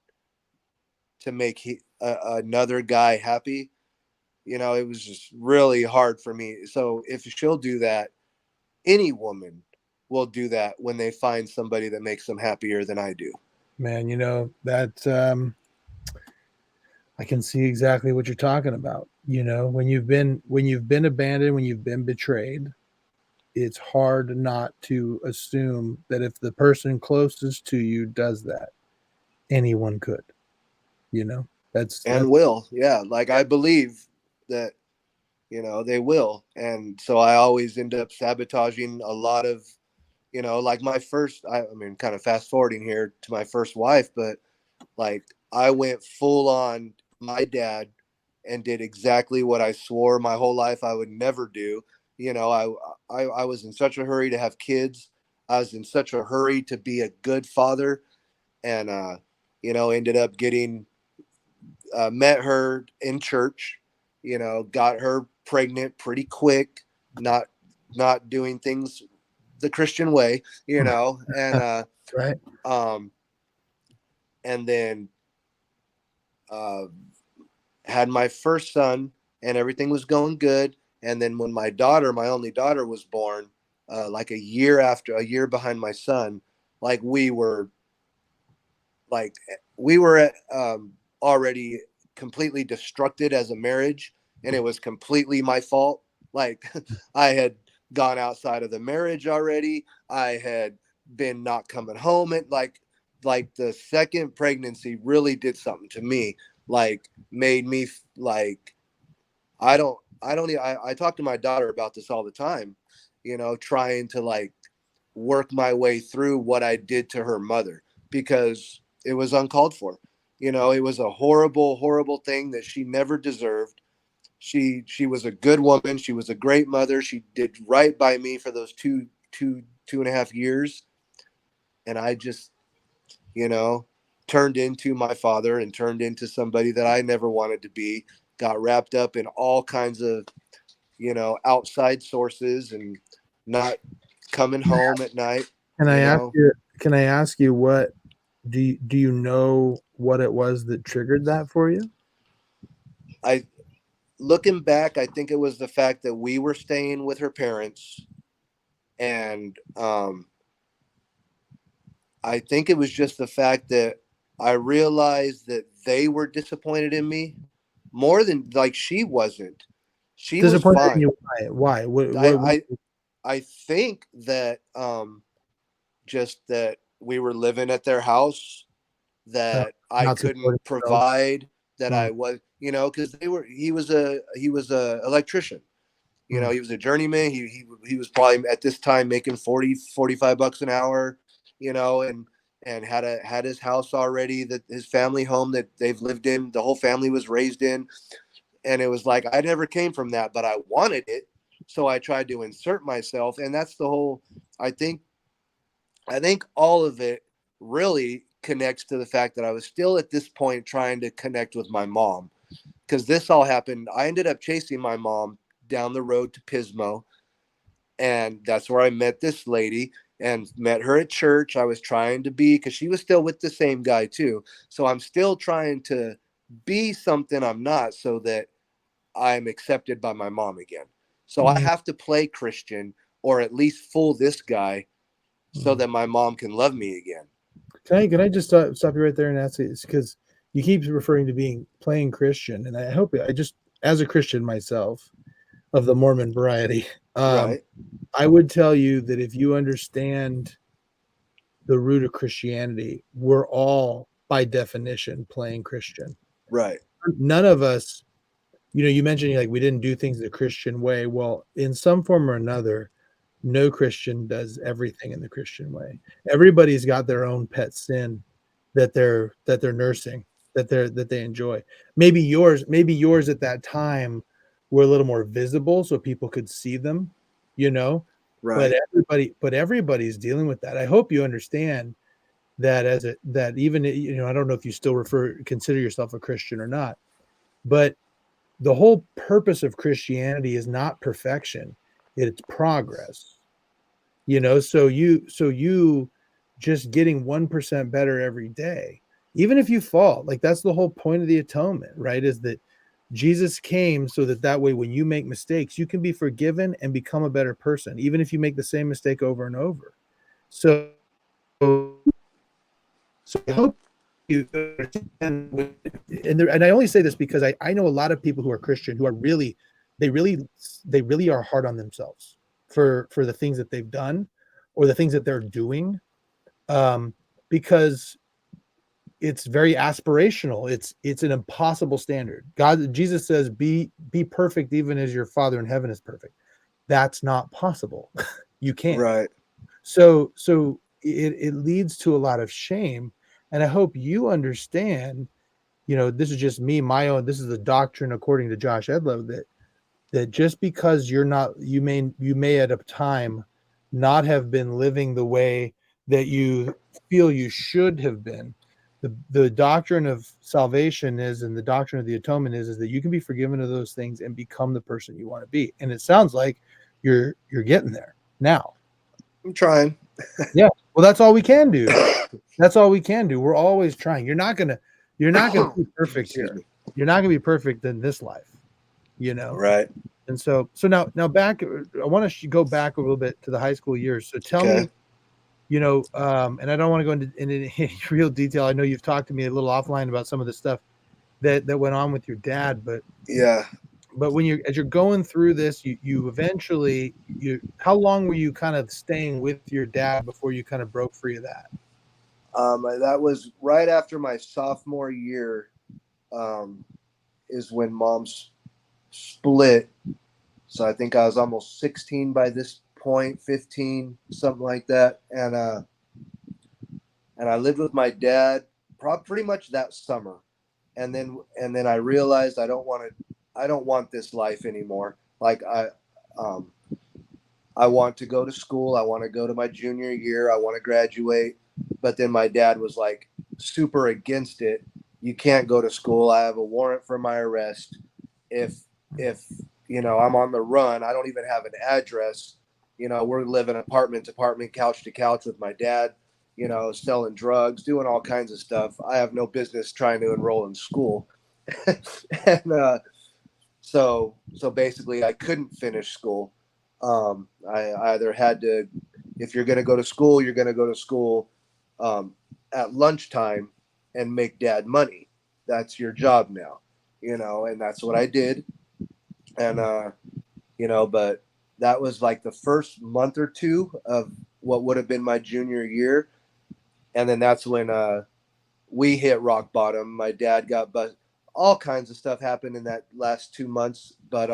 to make another guy happy, it was just really hard for me. So if she'll do that, any woman will do that when they find somebody that makes them happier than I do. Man, that I can see exactly what you're talking about. When you've been abandoned, when you've been betrayed, it's hard not to assume that if the person closest to you does that, anyone could. You know, And that's will, yeah, like I believe that they will. And so I always end up sabotaging a lot of, like my first, I mean, kind of fast forwarding here to my first wife, but like I went full on my dad and did exactly what I swore my whole life I would never do. I was in such a hurry to have kids. I was in such a hurry to be a good father, and ended up getting met her in church. Got her pregnant pretty quick. Not not doing things the Christian way. right. Um, and then uh, had my first son, and everything was going good. And then when my only daughter was born, like a year behind my son. Like we were already completely destructed as a marriage, and it was completely my fault. Like I had gone outside of the marriage already. I had been not coming home, and like the second pregnancy really did something to me, like made me like I talk to my daughter about this all the time, trying to like work my way through what I did to her mother, because it was uncalled for. It was a horrible, horrible thing that she never deserved. She was a good woman. She was a great mother. She did right by me for those two and a half years. And I just, turned into my father and turned into somebody that I never wanted to be, got wrapped up in all kinds of, outside sources and not coming home at night. Can I ask you? Can I ask you what do you know what it was that triggered that for you? Looking back, I think it was the fact that we were staying with her parents, and I think it was just the fact that I realized that they were disappointed in me more than like she wasn't. She was Disappointed in fine. you? Why? I think that just that we were living at their house, that I not couldn't supporting yourself? provide, that I was, because he was a electrician. He was a journeyman. He was probably at this time making 45 bucks an hour, and had his house already, that his family home that they've lived in, the whole family was raised in. And it was like, I never came from that, but I wanted it. So I tried to insert myself. And that's the whole, I think all of it really connects to the fact that I was still at this point trying to connect with my mom, because this all happened. I ended up chasing my mom down the road to Pismo, and that's where I met this lady and met her at church. I was trying to be, because she was still with the same guy too. So I'm still trying to be something I'm not, so that I'm accepted by my mom again. So I have to play Christian, or at least fool this guy, so that my mom can love me again. Can I just stop you right there and ask you this, because you keep referring to playing Christian, and I hope I just, as a Christian myself of the Mormon variety, Right. I would tell you that if you understand the root of Christianity, we're all by definition playing Christian. Right. None of us, you mentioned like we didn't do things the Christian way. Well, in some form or another, no Christian does everything in the Christian way. Everybody's got their own pet sin that they're nursing, that they enjoy. Maybe yours at that time were a little more visible so people could see them, Right. But everybody's dealing with that. I hope you understand that that even, I don't know if you still consider yourself a Christian or not, but the whole purpose of Christianity is not perfection, it's progress. So you just getting 1% better every day, even if you fall, like that's the whole point of the atonement, right? Is that Jesus came so that way when you make mistakes, you can be forgiven and become a better person, even if you make the same mistake over and over. So I hope you understand, and I only say this because I know a lot of people who are Christian who are really, they really are hard on themselves for the things that they've done or the things that they're doing, because it's very aspirational. It's an impossible standard. Jesus says, be perfect even as your Father in heaven is perfect. That's not possible. You can't. Right. So it leads to a lot of shame. And I hope you understand, this is just me, this is the doctrine according to Josh Edlow, that just because you may at a time not have been living the way that you feel you should have been. The doctrine of salvation and the doctrine of the atonement is that you can be forgiven of those things and become the person you want to be. And it sounds like you're getting there now. I'm trying. Yeah. Well, that's all we can do. That's all we can do. We're always trying. You're not gonna be perfect here. You're not gonna be perfect in this life, Right. And so now back, I want to go back a little bit to the high school years. So tell Okay. me, and I don't want to go into any real detail. I know you've talked to me a little offline about some of the stuff that went on with your dad, Yeah. but when as you're going through this, you eventually how long were you kind of staying with your dad before you kind of broke free of that? That was right after my sophomore year, um, is when mom's split. So I think I was almost 16 by this point, 15, something like that. And I lived with my dad pretty much that summer. And then I realized I don't want this life anymore. Like um I want to go to school. I want to go to my junior year. I want to graduate. But then my dad was like super against it. You can't go to school. I have a warrant for my arrest. If I'm on the run, I don't even have an address. We're living apartment to apartment, couch to couch with my dad, selling drugs, doing all kinds of stuff. I have no business trying to enroll in school. and so basically I couldn't finish school. I either had to, if you're going to go to school, you're going to go to school um, at lunchtime and make dad money. That's your job now, and that's what I did. And, but that was like the first month or two of what would have been my junior year. And then that's when we hit rock bottom. My dad got busted. All kinds of stuff happened in that last 2 months. But,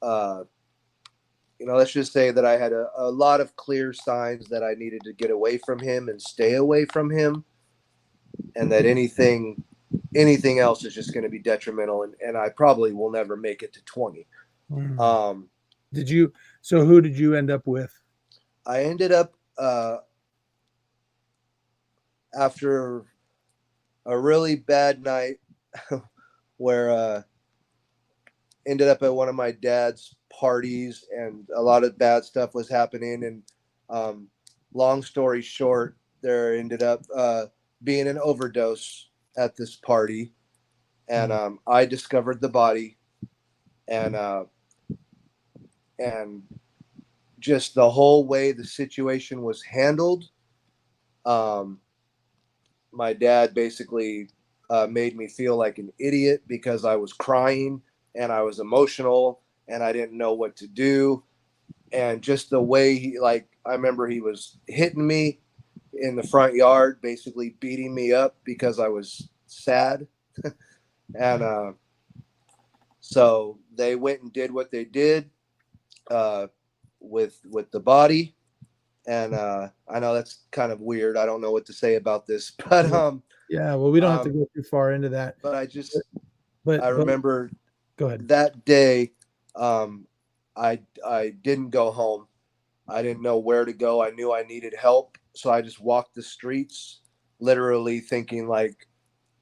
uh, let's just say that I had a lot of clear signs that I needed to get away from him and stay away from him, and that anything else is just going to be detrimental, and I probably will never make it to 20. Mm. Um, Did you? So who did you end up with? I ended up after a really bad night where ended up at one of my dad's parties, and a lot of bad stuff was happening. And long story short, there ended up being an overdose at this party, and I discovered the body, and and just the whole way the situation was handled. Um, my dad basically made me feel like an idiot because I was crying and I was emotional and I didn't know what to do. And just the way I remember he was hitting me in the front yard, basically beating me up because I was sad. And so they went and did what they did uh, with the body. And I know that's kind of weird. I don't know what to say about this, but Yeah, well, we don't have to um, go too far into that. but I But remember go ahead. that day, um, I didn't go home. I didn't know where to go. I knew I needed help, so I just walked the streets, literally thinking like,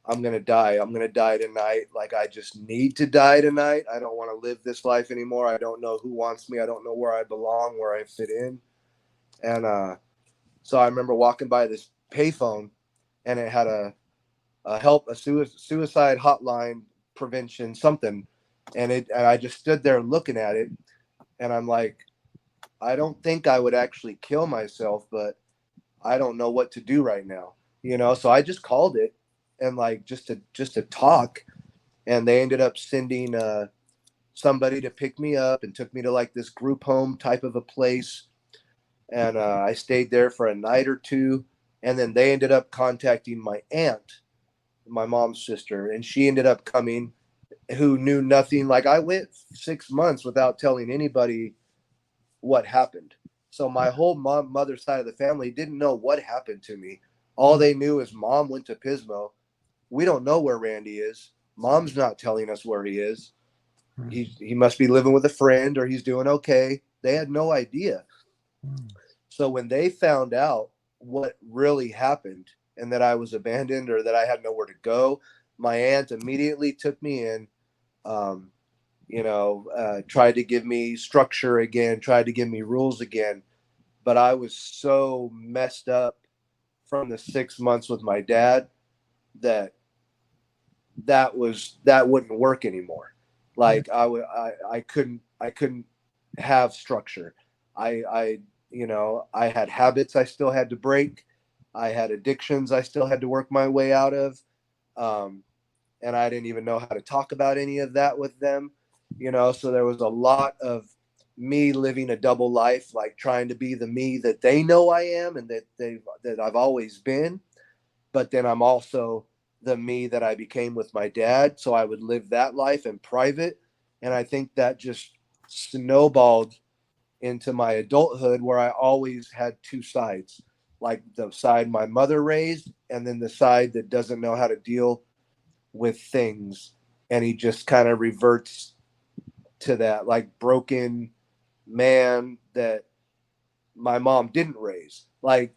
I'm gonna die. I'm gonna die tonight. Like I just need to die tonight. I don't want to live this life anymore. I don't know who wants me. I don't know where I belong, where I fit in. And so I remember walking by this payphone, and it had a suicide hotline prevention something, and I just stood there looking at it, and I'm like, I don't think I would actually kill myself, but I don't know what to do right now, so I just called it, and like just to talk, and they ended up sending somebody to pick me up and took me to like this group home type of a place, and I stayed there for a night or two, and then they ended up contacting my aunt, my mom's sister, and she ended up coming, who knew nothing. Like I went 6 months without telling anybody what happened. So my whole mother's side of the family didn't know what happened to me. All they knew is mom went to Pismo. We don't know where Randy is. Mom's not telling us where he is. He must be living with a friend or he's doing okay. They had no idea. So when they found out what really happened and that I was abandoned or that I had nowhere to go, my aunt immediately took me in, um, tried to give me structure again, tried to give me rules again. But I was so messed up from the 6 months with my dad that that wouldn't work anymore. Like I couldn't have structure. I I had habits I still had to break. I had addictions I still had to work my way out of. Um, and I didn't even know how to talk about any of that with them, so there was a lot of me living a double life, like trying to be the me that they know I am and that I've always been, but then I'm also the me that I became with my dad, so I would live that life in private, and I think that just snowballed into my adulthood where I always had two sides, like the side my mother raised and then the side that doesn't know how to deal with things, and he just kind of reverts to that like broken man that my mom didn't raise. Like,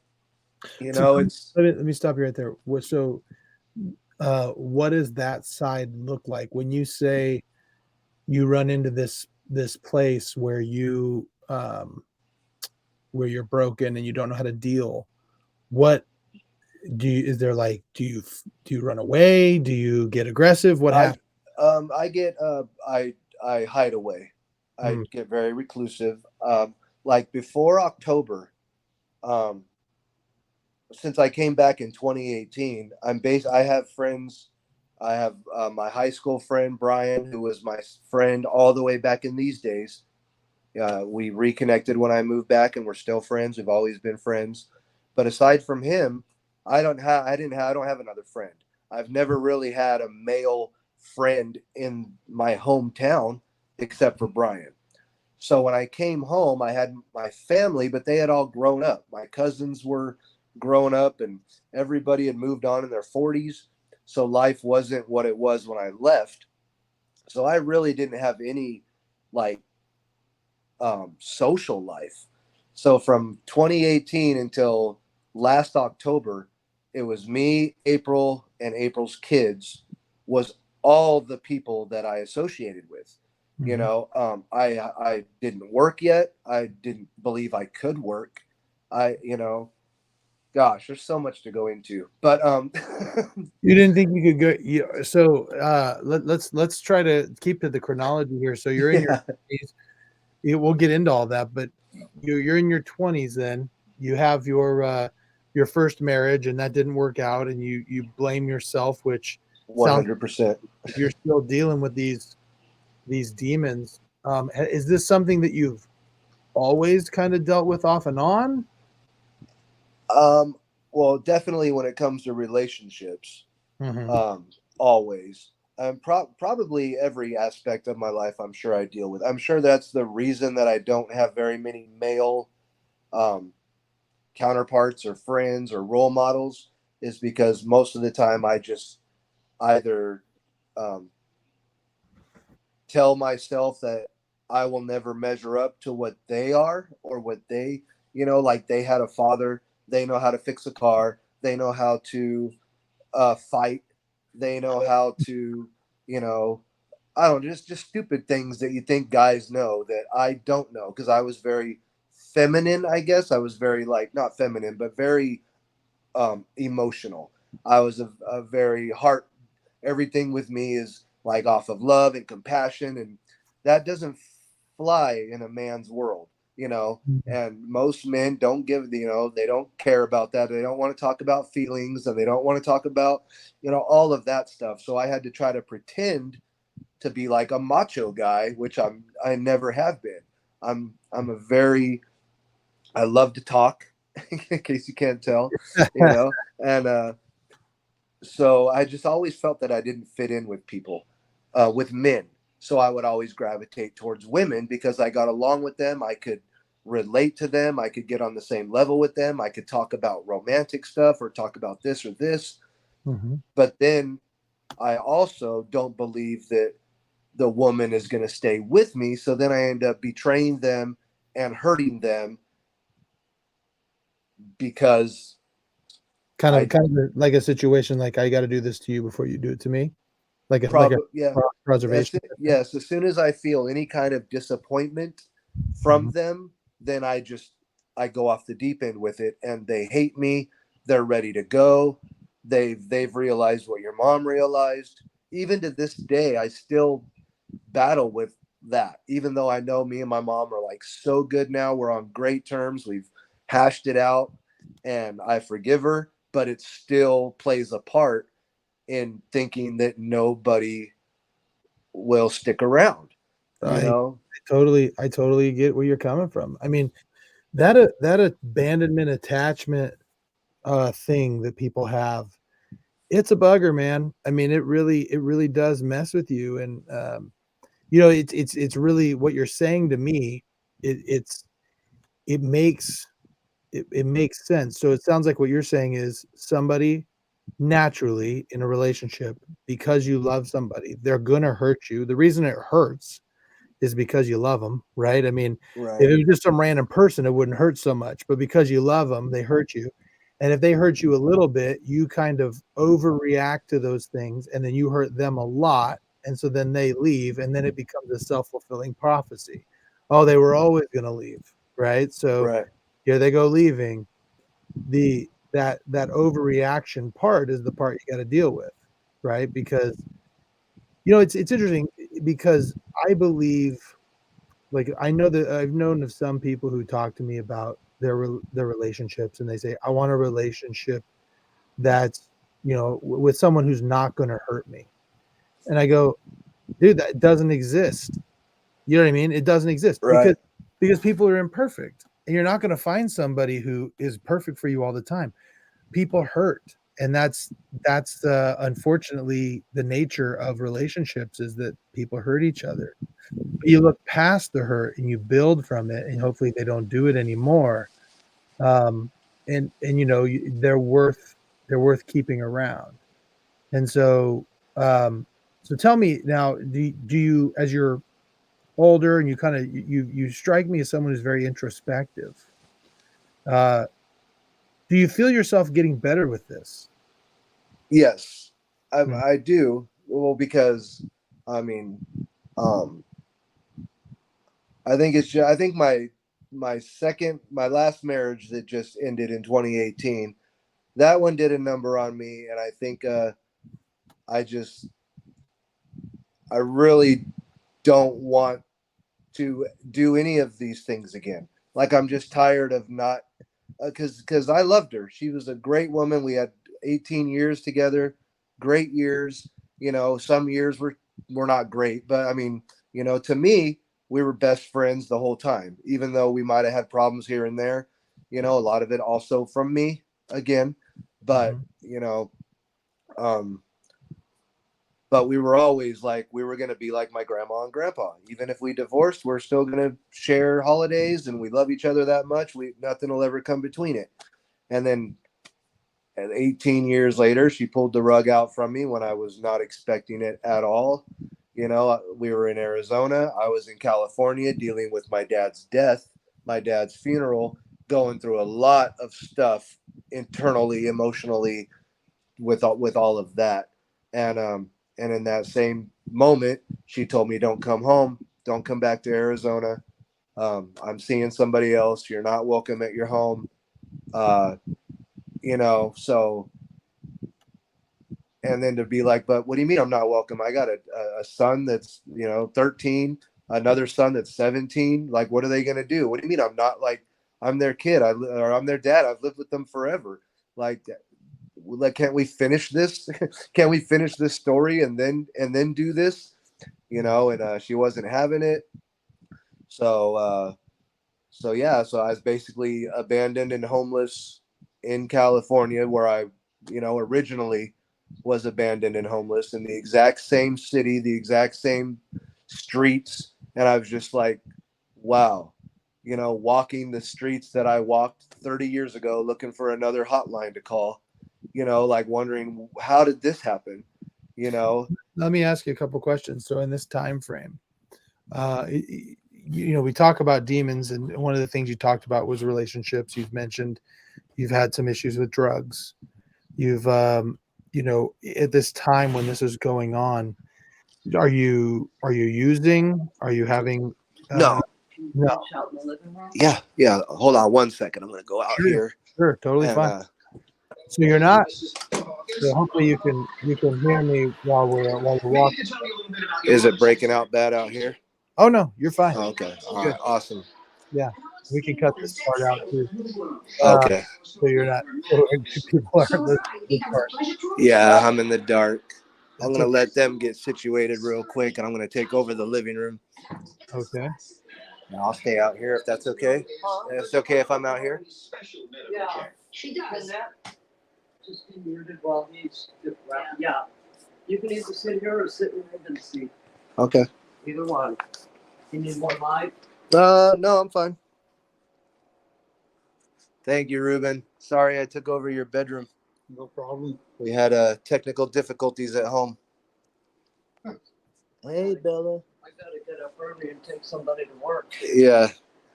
So it's let me stop you right there. So, what does that side look like when you say you run into this place where you're broken and you don't know how to deal? What is there like? Do you run away? Do you get aggressive? What I happens? I get I hide away. I Hmm. get very reclusive. Like before October, um, since I came back in 2018, I have friends. I have my high school friend Brian, who was my friend all the way back in these days. We reconnected when I moved back, and we're still friends. We've always been friends. But aside from him, I don't have another friend. I've never really had a male friend in my hometown except for Brian. So when I came home, I had my family, but they had all grown up. My cousins were grown up, and everybody had moved on in their 40s. So life wasn't what it was when I left. So I really didn't have any like social life. So from 2018 until last October, it was me, April, and April's kids was all the people that I associated with. Hmm. I didn't work yet. I didn't believe I could work. Gosh, there's so much to go into. But You didn't think you could go. So let's try to keep to the chronology here. So you're in your yeah, 20s. We'll get into all that, but you're in your 20s. Then you have your first marriage, and that didn't work out, and you blame yourself, which sounds 100%. like you're still dealing with these demons. Is this something that you've always kind of dealt with off and on? Um, well, definitely when it comes to relationships, Hmm. um, always. Probably every aspect of my life, I'm sure I deal with. I'm sure that's the reason that I don't have very many male um, counterparts or friends or role models, is because most of the time I just either um, tell myself that I will never measure up to what they are or what they, like they had a father, they know how to fix a car, they know how to fight, they know how to, you know, I don't know, just stupid things that you think guys know that I don't know because I was very feminine, I guess. I was very like not feminine, but very emotional. I was a very heart. Everything with me is like off of love and compassion, and that doesn't fly in a man's world, you know. And most men don't give, they don't care about that. They don't want to talk about feelings, and they don't want to talk about, all of that stuff. So I had to try to pretend to be like a macho guy, which I never have been. I'm a very I love to talk, in case you can't tell, and so I just always felt that I didn't fit in with people, with men. So I would always gravitate towards women because I got along with them. I could relate to them. I could get on the same level with them. I could talk about romantic stuff or talk about this or this. Hmm. But then I also don't believe that the woman is going to stay with me. So then I end up betraying them and hurting them because I Kind of like a situation like I got to do this to you before you do it to me, like a probably, yeah. preservation. Yes, as soon as I feel any kind of disappointment from Mhm. them, then I go off the deep end with it, and they hate me. They're ready to go. They've realized what your mom realized. Even to this day, I still battle with that, even though I know me and my mom are like so good now. We're on great terms. We've hashed it out and I forgive her, but it still plays a part in thinking that nobody will stick around, you I know? I totally get where you're coming from. I mean, that abandonment attachment thing that people have, it's a bugger, man. I mean, it really does mess with you. And you know, it's really what you're saying to me. It's it makes it makes sense. So it sounds like what you're saying is somebody naturally in a relationship, because you love somebody, they're gonna hurt you. The reason it hurts is because you love them, right? I mean, if Right. it was just some random person, it wouldn't hurt so much, but because you love them, they hurt you. And if they hurt you a little bit, you kind of overreact to those things, and then you hurt them a lot. And so then they leave, and then it becomes a self-fulfilling prophecy. Oh, they were always going to leave, right? So Right. here they go leaving. That overreaction part is the part you got to deal with, right? Because you know it's interesting because I believe, like, I know that I've known of some people who talk to me about their relationships, and they say, I want a relationship that's, you know, with someone who's not going to hurt me. And I go, dude, that doesn't exist. You know what I mean? It doesn't exist Right. because people are imperfect, and you're not going to find somebody who is perfect for you all the time. People hurt, and that's unfortunately the nature of relationships, is that people hurt each other. But you look past the hurt and you build from it, and hopefully they don't do it anymore. Um, and you know, they're worth keeping around. And so so tell me now, do you, as you're older and you kind of you strike me as someone who's very introspective. Uh, do you feel yourself getting better with this? Yes, Mm, I do. Well, because I mean, um, I think it's just, I think my last marriage that just ended in 2018, that one did a number on me, and I think I just I really don't want to do any of these things again. Like I'm just tired of not because I loved her. She was a great woman. We had 18 years together, great years. You know, some years were not great, but I mean, you know, to me, we were best friends the whole time. Even though we might have had problems here and there, you know, a lot of it also from me again. But mhm. you know, um, but we were always like we were going to be like my grandma and grandpa. Even if we divorced, we're still going to share holidays, and we love each other that much. We Nothing will ever come between it. And then, and 18 years later, she pulled the rug out from me when I was not expecting it at all. You know, we were in Arizona, I was in California dealing with my dad's death, my dad's funeral, going through a lot of stuff internally, emotionally, with all of that. And in that same moment, she told me, "Don't come home. Don't come back to Arizona. I'm seeing somebody else. You're not welcome at your home." Uh, you know, so and then to be like, "But what do you mean I'm not welcome? I got a son that's 13, another son that's 17. Like, what are they gonna do? What do you mean I'm not like I'm their kid? Or I'm their dad. I've lived with them forever. Like can't we finish this can we finish this story and then do this, and she wasn't having it. So yeah, so I was basically abandoned and homeless in California, where I originally was abandoned and homeless in the exact same city, the exact same streets. And I was just like, wow, walking the streets that I walked 30 years ago looking for another hotline to call, like wondering how did this happen, you know? Let me ask you a couple questions. So in this time frame, you know, we talk about demons, and one of the things you talked about was relationships. You've mentioned you've had some issues with drugs. You've, you know, at this time when this is going on, are you using? Are you having? No. No, Yeah, yeah. Hold on one second. I'm gonna go out sure, here sure, totally and fine. So you're not. So hopefully you can hear me while we're walking. Is it breaking out bad out here? Oh no, you're fine. Oh, okay. All right. Awesome. Yeah, we can cut this part out too. Okay. So you're not. So people aren't listening to this part. Yeah, I'm in the dark. I'm That's gonna let them get situated real quick, and I'm gonna take over the living room. okay. And I'll stay out here if that's okay. It's okay if I'm out here. Yeah, she does. Just be muted while he's yeah. You can either sit here or sit in the seat. Okay. Either one. You need more light? No, I'm fine. Thank you, Ruben. Sorry I took over your bedroom. No problem. We had technical difficulties at home. Hey, Bella. I gotta get up early and take somebody to work. Yeah,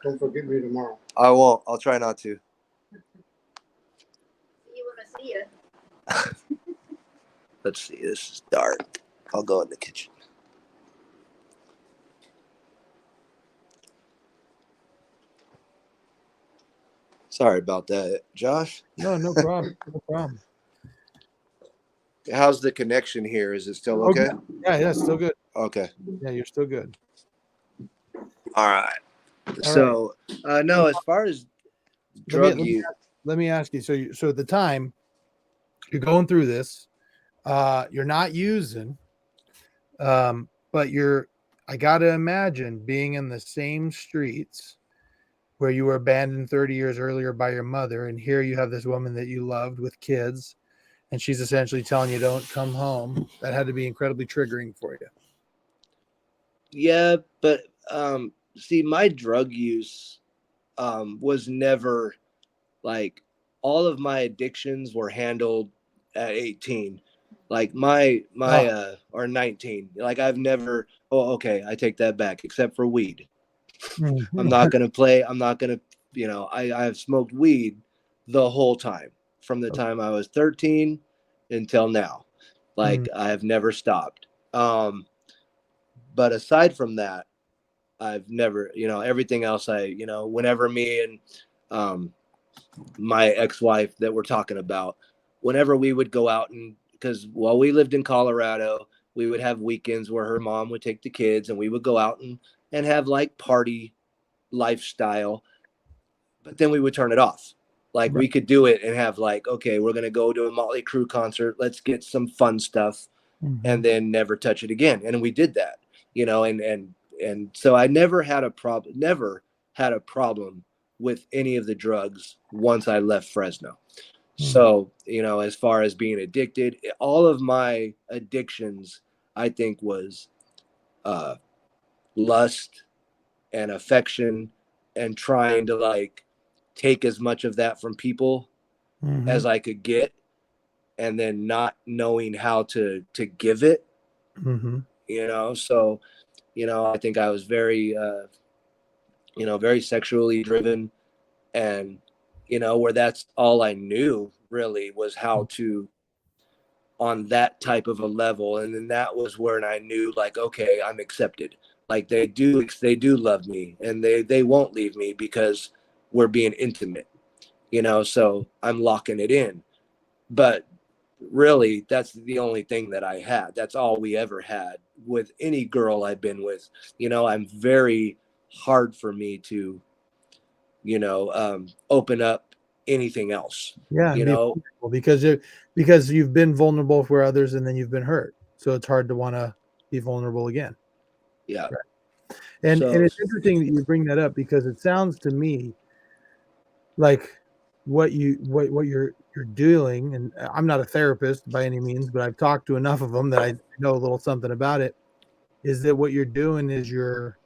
Don't forget me tomorrow. I won't. I'll try not to. You want to see it? Let's see. This is dark. I'll go in the kitchen. Sorry about that, Josh. No problem. No problem. How's the connection here? Is it still okay? Yeah, still good. Okay. Yeah, you're still good. All right. So, no, as far as drug use, Let me ask you. So at the time you're going through this, you're not using, but I got to imagine being in the same streets where you were abandoned 30 years earlier by your mother, and here you have this woman that you loved with kids, and she's essentially telling you don't come home. That had to be incredibly triggering for you. yeah, but see, my drug use was never like all of my addictions were handled at 18. Like my or 19. Like I've never. Oh, okay, I take that back. Except for weed. I'm not gonna play. I'm not gonna. I've smoked weed the whole time from the time I was 13 until now. Like I have never stopped. But aside from that, I've never. Everything else. Whenever me and my ex-wife that we're talking about, whenever we would go out and because while we lived in Colorado, we would have weekends where her mom would take the kids and we would go out and have like party lifestyle, but then we would turn it off. Like we could do it and have like, okay, we're going to go to a Motley Crue concert. Let's get some fun stuff and then never touch it again. And we did that, and so I never had a problem with any of the drugs once I left Fresno. So, as far as being addicted, all of my addictions, I think was lust and affection and trying to like take as much of that from people as I could get and then not knowing how to give it, so, I think I was very, very sexually driven and, where that's all I knew really was how to on that type of a level. And then that was where I knew like, okay, I'm accepted. Like they do love me and they won't leave me because we're being intimate, so I'm locking it in. But really that's the only thing that I had. That's all we ever had with any girl I've been with. I'm very hard for me to, open up anything else. Yeah, because you've been vulnerable for others and then you've been hurt. So it's hard to want to be vulnerable again. Yeah. Right. And it's interesting that you bring that up because it sounds to me like what you're doing, and I'm not a therapist by any means, but I've talked to enough of them that I know a little something about it, is that what you're doing is you're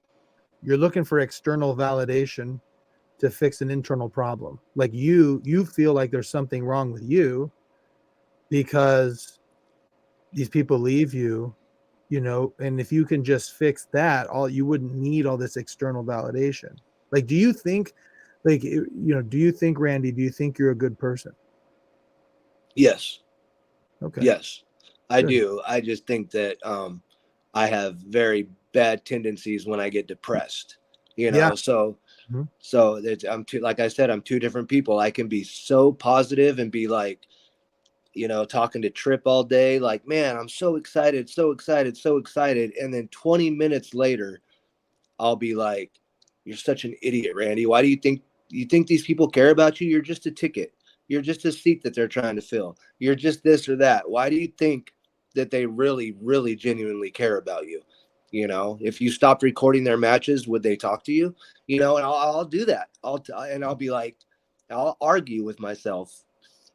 looking for external validation to fix an internal problem. Like you feel like there's something wrong with you because these people leave you, and if you can just fix that, you wouldn't need all this external validation. Like, do you think, Randy, do you think you're a good person? Yes. Okay. Yes, I Good. do. I just think that I have very bad tendencies when I get depressed, Yeah. so like I said, I'm two different people. I can be so positive and be like, talking to Trip all day, like, man, I'm so excited, so excited, so excited. And then 20 minutes later, I'll be like, you're such an idiot, Randy. Why do you think these people care about you? You're just a ticket. You're just a seat that they're trying to fill. You're just this or that. Why do you think that they really, really genuinely care about you? If you stopped recording their matches, would they talk to you? And I'll do that. I'll be like, I'll argue with myself.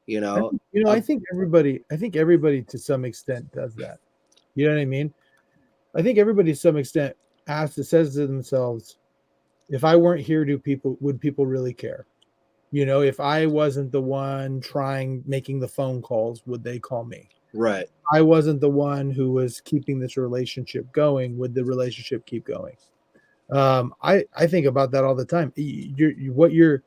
I think everybody to some extent does that. You know what I mean? I think everybody to some extent says to themselves, if I weren't here, would people really care? If I wasn't the one making the phone calls, would they call me? Right. I wasn't the one who was keeping this relationship going. Would the relationship keep going? I think about that all the time. You're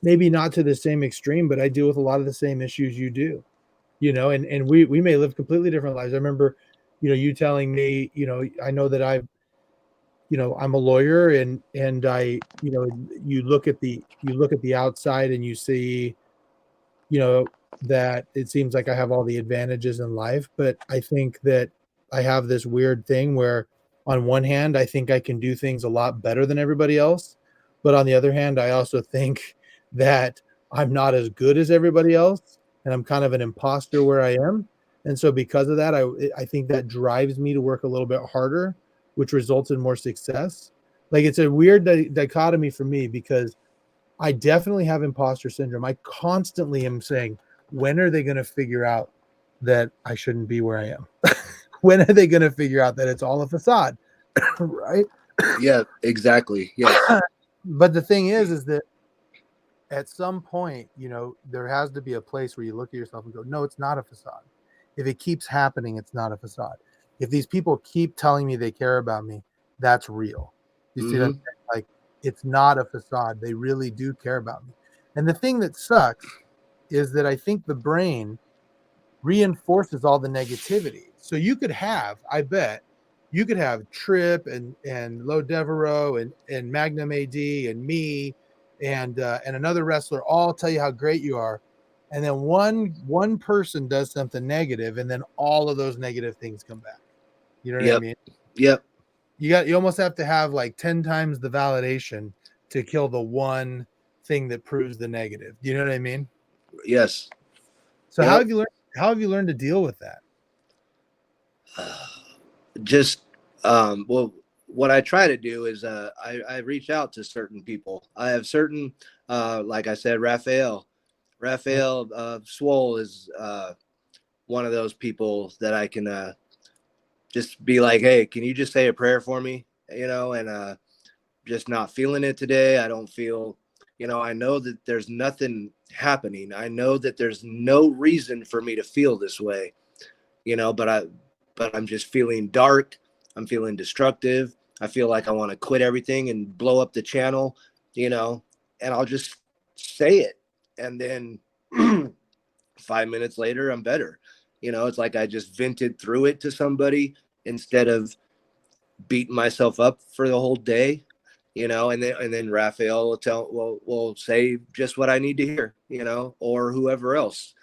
maybe not to the same extreme, but I deal with a lot of the same issues you do, and we may live completely different lives. I remember, you telling me, I know that I'm a lawyer and I, you look at the outside and you see, that it seems like I have all the advantages in life, but I think that I have this weird thing where on one hand, I think I can do things a lot better than everybody else. But on the other hand, I also think that I'm not as good as everybody else and I'm kind of an imposter where I am. And so because of that, I think that drives me to work a little bit harder, which results in more success. Like it's a weird dichotomy for me because I definitely have imposter syndrome. I constantly am saying, when are they going to figure out that I shouldn't be where I am? When are they going to figure out that it's all a facade? Right? Yeah, exactly. Yeah. But the thing is that at some point, there has to be a place where you look at yourself and go, no, it's not a facade. If it keeps happening, it's not a facade. If these people keep telling me they care about me, that's real. You see that? Like, it's not a facade. They really do care about me. And the thing that sucks is that I think the brain reinforces all the negativity. So I bet you could have Trip and Lo Devereaux and Magnum AD and me and another wrestler all tell you how great you are. And then one person does something negative, and then all of those negative things come back. You know what I mean? Yep. You almost have to have like 10 times the validation to kill the one thing that proves the negative. Do you know what I mean? Yes. So how have you learned to deal with that? Just well, what I try to do is I reach out to certain people. I have certain like I said, Raphael Swole is one of those people that I can just be like, hey, can you just say a prayer for me? And just not feeling it today. I don't feel, I know that there's nothing happening. I know that there's no reason for me to feel this way, but I'm just feeling dark. I'm feeling destructive. I feel like I want to quit everything and blow up the channel, and I'll just say it. And then 5 minutes later, I'm better. It's like I just vented through it to somebody instead of beating myself up for the whole day, and then Raphael will say just what I need to hear, or whoever else.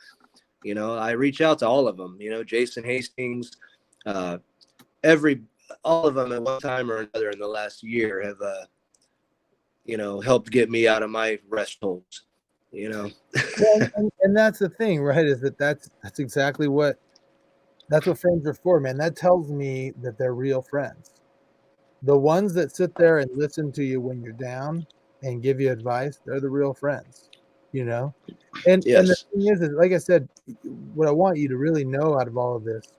I reach out to all of them, Jason Hastings, all of them at one time or another in the last year have, helped get me out of my rest holds, Well, and that's the thing, right? Is that's exactly that's what friends are for, man. That tells me that they're real friends. The ones that sit there and listen to you when you're down and give you advice, they're the real friends, And Yes. and the thing is, like I said, what I want you to really know out of all of this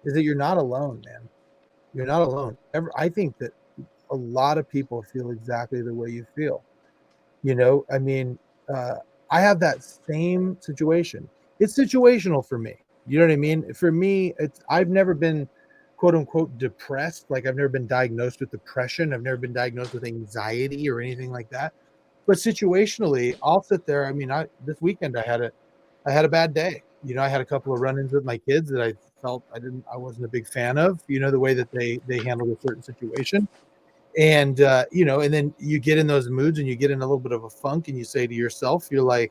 is that you're not alone, man. You're not alone. I think that a lot of people feel exactly the way you feel. I mean, I have that same situation. It's situational for me. You know what I mean? For me, I've never been quote unquote depressed. Like I've never been diagnosed with depression. I've never been diagnosed with anxiety or anything like that. But situationally, I'll sit there. I mean, this weekend I had a bad day. I had a couple of run-ins with my kids that I felt I wasn't a big fan of. The way that they handled a certain situation. And and then you get in those moods and you get in a little bit of a funk and you say to yourself, you're like,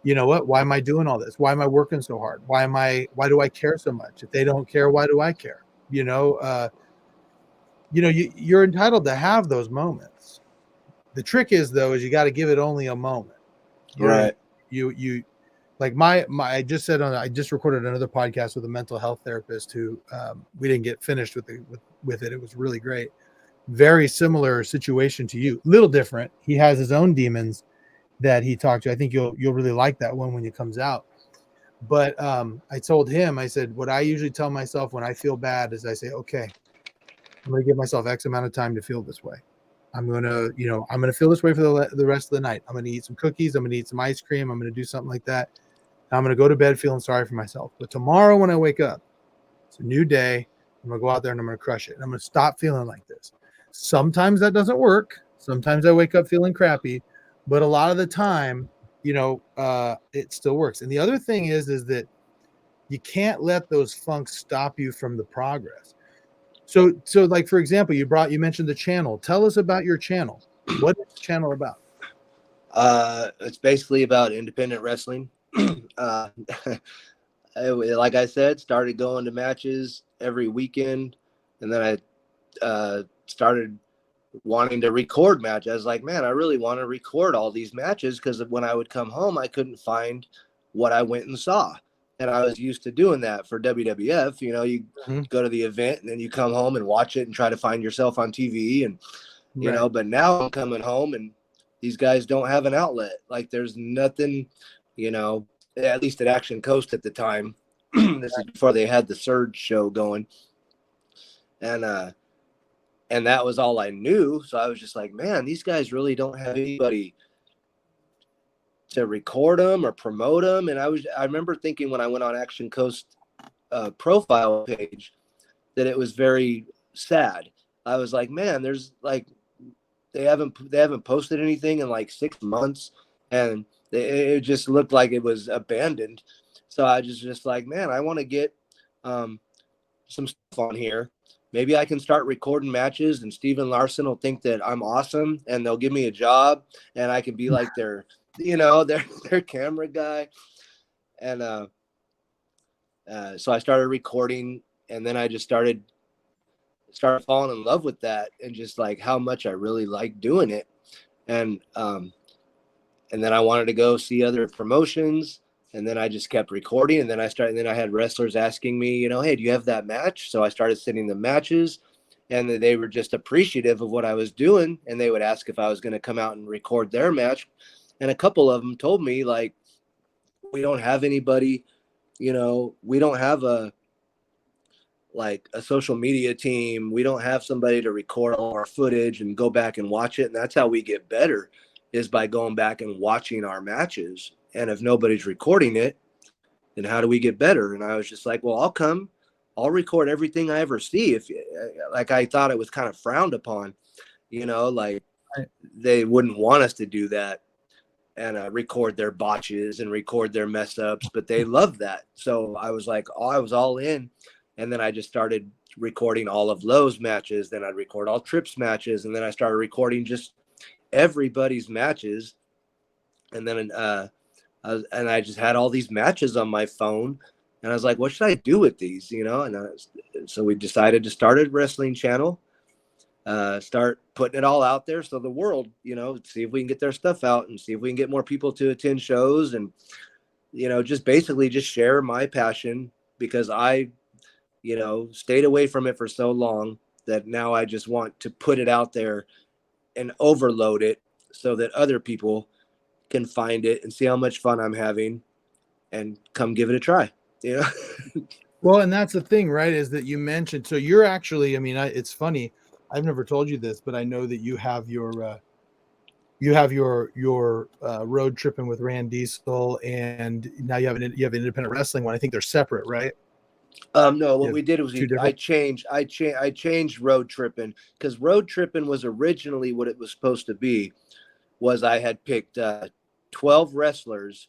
you know what? Why am I doing all this? Why am I working so hard? Why do I care so much? If they don't care, why do I care? You're entitled to have those moments. The trick is though, is you got to give it only a moment. Right. You like I just recorded another podcast with a mental health therapist who we didn't get finished with it. It was really great. Very similar situation to you, little different. He has his own demons that he talked to. I think you'll really like that one when it comes out. But I told him, I said, what I usually tell myself when I feel bad is I say, okay, I'm going to give myself X amount of time to feel this way. I'm going to feel this way for the rest of the night. I'm going to eat some cookies. I'm going to eat some ice cream. I'm going to do something like that. I'm going to go to bed feeling sorry for myself. But tomorrow when I wake up, it's a new day. I'm going to go out there and I'm going to crush it. And I'm going to stop feeling like this. Sometimes that doesn't work. Sometimes I wake up feeling crappy, but a lot of the time, it still works. And the other thing is that you can't let those funks stop you from the progress. So like, for example, you mentioned the channel. Tell us about your channel. What is the channel about? It's basically about independent wrestling. Like I said, started going to matches every weekend, and then I started wanting to record matches. I was like, man, I really want to record all these matches, because when I would come home, I couldn't find what I went and saw. And I was used to doing that for WWF. You go to the event and then you come home and watch it and try to find yourself on TV. And, but now I'm coming home and these guys don't have an outlet. Like, there's nothing, at least at Action Coast at the time. This is before they had the Surge show going. And that was all I knew. So I was just like, man, these guys really don't have anybody to record them or promote them. And I remember thinking when I went on Action Coast profile page that it was very sad. I was like, man, there's like, they haven't posted anything in like 6 months, and it just looked like it was abandoned. So I just like, man, I want to get some stuff on here. Maybe I can start recording matches, and Steven Larson will think that I'm awesome, and they'll give me a job, and I can be like their camera guy. And so I started recording, and then I just started falling in love with that, and just like how much I really like doing it. And then I wanted to go see other promotions, and then I just kept recording. And then I had wrestlers asking me, hey, do you have that match? So I started sending them matches, and they were just appreciative of what I was doing. And they would ask if I was going to come out and record their match. And a couple of them told me, like, we don't have anybody, we don't have a social media team. We don't have somebody to record all our footage and go back and watch it. And that's how we get better, is by going back and watching our matches. And if nobody's recording it, then how do we get better? And I was just like, well, I'll record everything I ever see. If like, I thought it was kind of frowned upon, like they wouldn't want us to do that and record their botches and record their mess ups, but they love that. So I was like, I was all in. And then I just started recording all of Lowe's matches. Then I'd record all Tripp's matches. And then I started recording just everybody's matches. And then I just had all these matches on my phone. And I was like, what should I do with these? So we decided to start a wrestling channel, start putting it all out there. So the world, see if we can get their stuff out and see if we can get more people to attend shows, and, just basically just share my passion, because I, stayed away from it for so long that now I just want to put it out there and overload it so that other people can find it and see how much fun I'm having and come give it a try. Well, and that's the thing, right? Is that you mentioned, so you're actually, it's funny. I've never told you this, but I know that you have your road tripping with Rand Diesel, and now you have independent wrestling one. I think they're separate, right? No, what we did was I changed road tripping, because road tripping was originally what it was supposed to be. Was I had picked 12 wrestlers,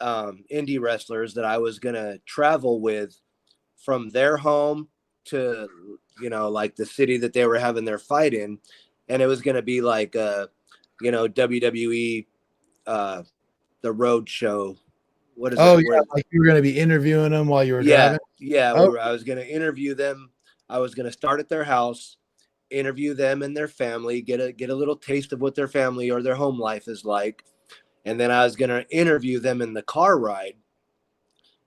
indie wrestlers, that I was gonna travel with from their home to like the city that they were having their fight in, and it was gonna be like WWE the road show. What is Oh it? yeah, like you were going to be interviewing them while you were driving. Yeah. Oh, I was going to interview them. I was going to start at their house, interview them and their family, get a little taste of what their family or their home life is like, and then I was going to interview them in the car ride,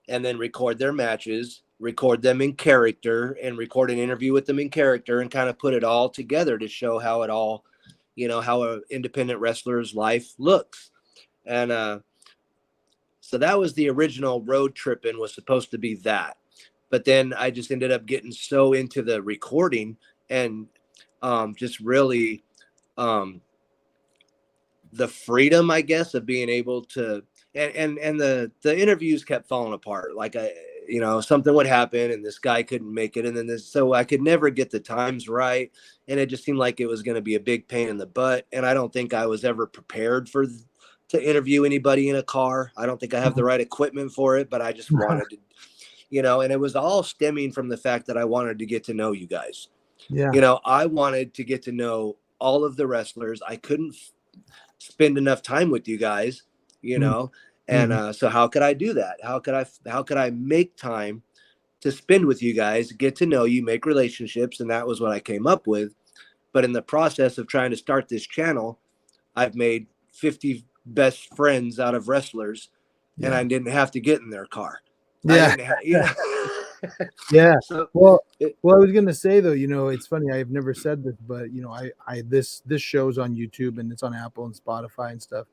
and then record their matches, record them in character, and record an interview with them in character, and kind of put it all together to show how it all, how an independent wrestler's life looks. And so that was the original road tripping, was supposed to be that. But then I just ended up getting so into the recording and just really the freedom, I guess, of being able to, and the interviews kept falling apart. Like something would happen and this guy couldn't make it. And then so I could never get the times right. And it just seemed like it was going to be a big pain in the butt. And I don't think I was ever prepared to interview anybody in a car. I don't think I have the right equipment for it, but I just wanted to, and it was all stemming from the fact that I wanted to get to know you guys. yeah. I wanted to get to know all of the wrestlers. I couldn't spend enough time with you guys, and so how could I do that? How could I make time to spend with you guys, get to know you, make relationships? And that was what I came up with. But in the process of trying to start this channel, I've made 50 best friends out of wrestlers, and I didn't have to get in their car. Yeah. Yeah. So Well, I was going to say though, it's funny. I've never said this, but this show's on YouTube and it's on Apple and Spotify and stuff.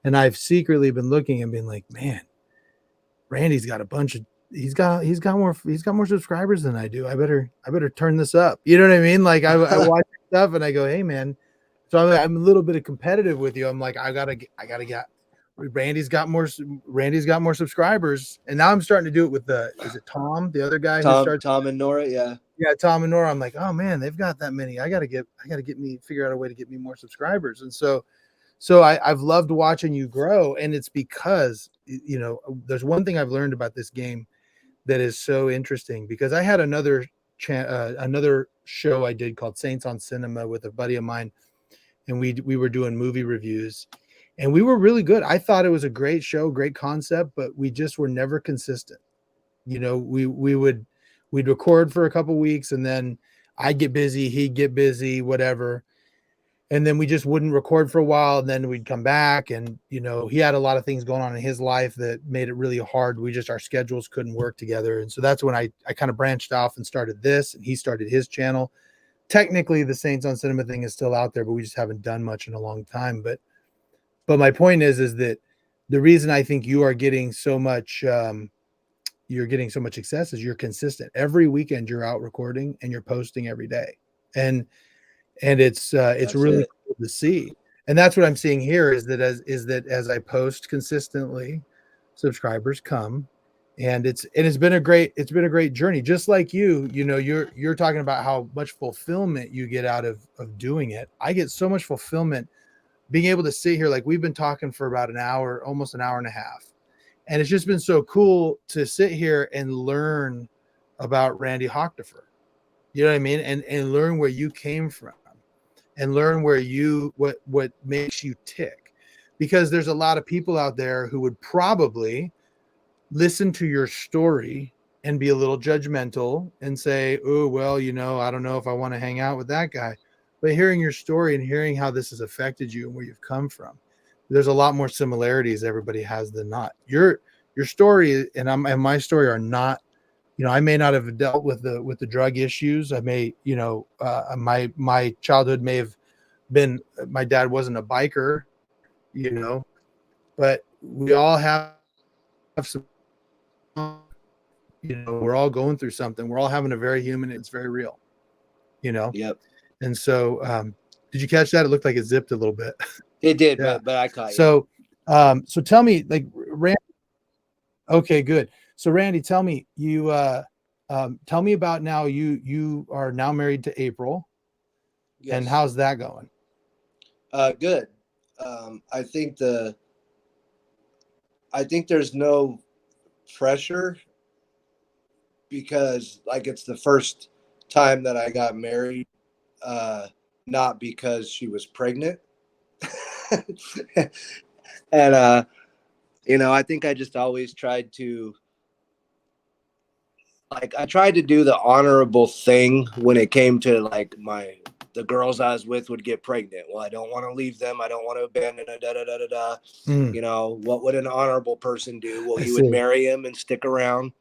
And I've secretly been looking and been like, man, Randy's got he's got more subscribers than I do. I better turn this up. You know what I mean? Like I watch stuff and I go, hey man. So I'm a little bit of competitive with you. I'm like, I gotta get. Randy's got more subscribers, and now I'm starting to do it with is it Tom, the other guy Tom and Nora? Yeah, Tom and Nora. I'm like, oh man, they've got that many. I gotta figure out a way to get me more subscribers. And so I've loved watching you grow, and it's because there's one thing I've learned about this game that is so interesting, because I had another show I did called Saints on Cinema with a buddy of mine, and we were doing movie reviews. And we were really good. I thought it was a great show, great concept, but we just were never consistent. We'd record for a couple weeks and then I'd get busy, he'd get busy, whatever. And then we just wouldn't record for a while, and then we'd come back, and he had a lot of things going on in his life that made it really hard. Our schedules couldn't work together. And so that's when I kind of branched off and started this, and he started his channel. Technically the Saints on Cinema thing is still out there, but we just haven't done much in a long time. But my point is that the reason I think you are getting so much success is you're consistent. Every weekend you're out recording and you're posting every day. And it's really cool to see. And that's what I'm seeing here is that as I post consistently, subscribers come, and it's been a great journey. Just like you're talking about how much fulfillment you get out of doing it. I get so much fulfillment being able to sit here, like we've been talking for about an hour, almost an hour and a half. And it's just been so cool to sit here and learn about Randy Hochderffer. You know what I mean? And learn where you came from, and learn where what makes you tick. Because there's a lot of people out there who would probably listen to your story and be a little judgmental and say, oh, well, I don't know if I want to hang out with that guy. But hearing your story and hearing how this has affected you and where you've come from, there's a lot more similarities everybody has than not. Your story and my story are not, I may not have dealt with the drug issues. I may, my childhood may have been, my dad wasn't a biker, but we all have some, we're all going through something. We're all having a very human, it's very real, Yep. And so, did you catch that? It looked like it zipped a little bit. It did, Yeah. but I caught you. So tell me, like, Randy. Okay, good. So Randy, tell me tell me about now. You are now married to April, Yes. and how's that going? Good. I think there's no pressure, because like it's the first time that I got married, not because she was pregnant. And You know, I think I just always tried to, like, I tried to do the honorable thing when it came to like the girls I was with would get pregnant. Well, I don't want to leave them. I don't want to abandon it. Da da da da da. Mm, You know, what would an honorable person do? Well, I you would see. marry him and stick around.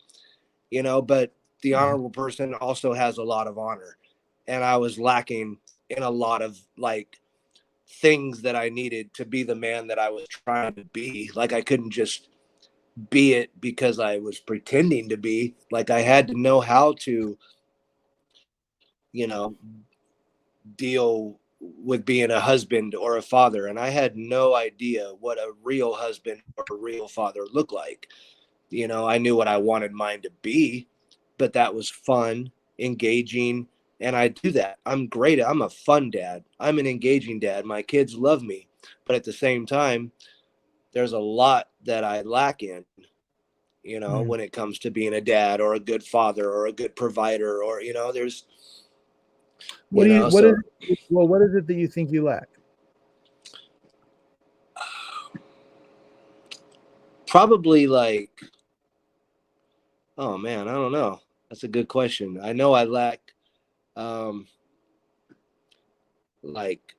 You know, but the Mhm. honorable person also has a lot of honor, and I was lacking in a lot of like things that I needed to be the man that I was trying to be. Like I couldn't just be it because I was pretending to be. Like I had to know how to, you know, deal with being a husband or a father. And I had no idea what a real husband or a real father looked like. You know, I knew what I wanted mine to be, but that was fun, engaging, and I do that. I'm great. I'm a fun dad. I'm an engaging dad. My kids love me, but at the same time, there's a lot that I lack in, you know, Mm. when it comes to being a dad or a good father or a good provider, or, you know, there's, What you do you? know, What is? so Well, what is it that you think you lack? probably like, oh man, I don't know. That's a good question. I know I lack, um, like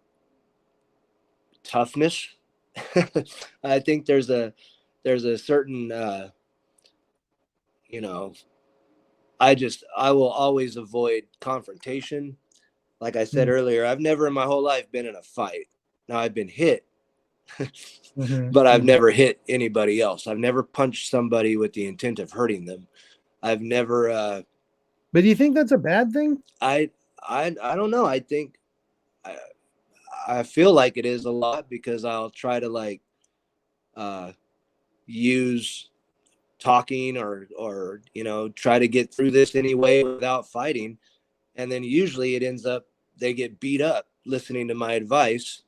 toughness. I think there's a certain you know, I will always avoid confrontation. Like I said Mm. earlier, I've never in my whole life been in a fight. Now I've been hit, Mhm, but I've mhm. never hit anybody else. I've never punched somebody with the intent of hurting them. I've never But do you think that's a bad thing? I I don't know. I think I I feel like it is a lot because I'll try to like uh use talking or you know try to get through this anyway without fighting, and then usually it ends up they get beat up listening to my advice,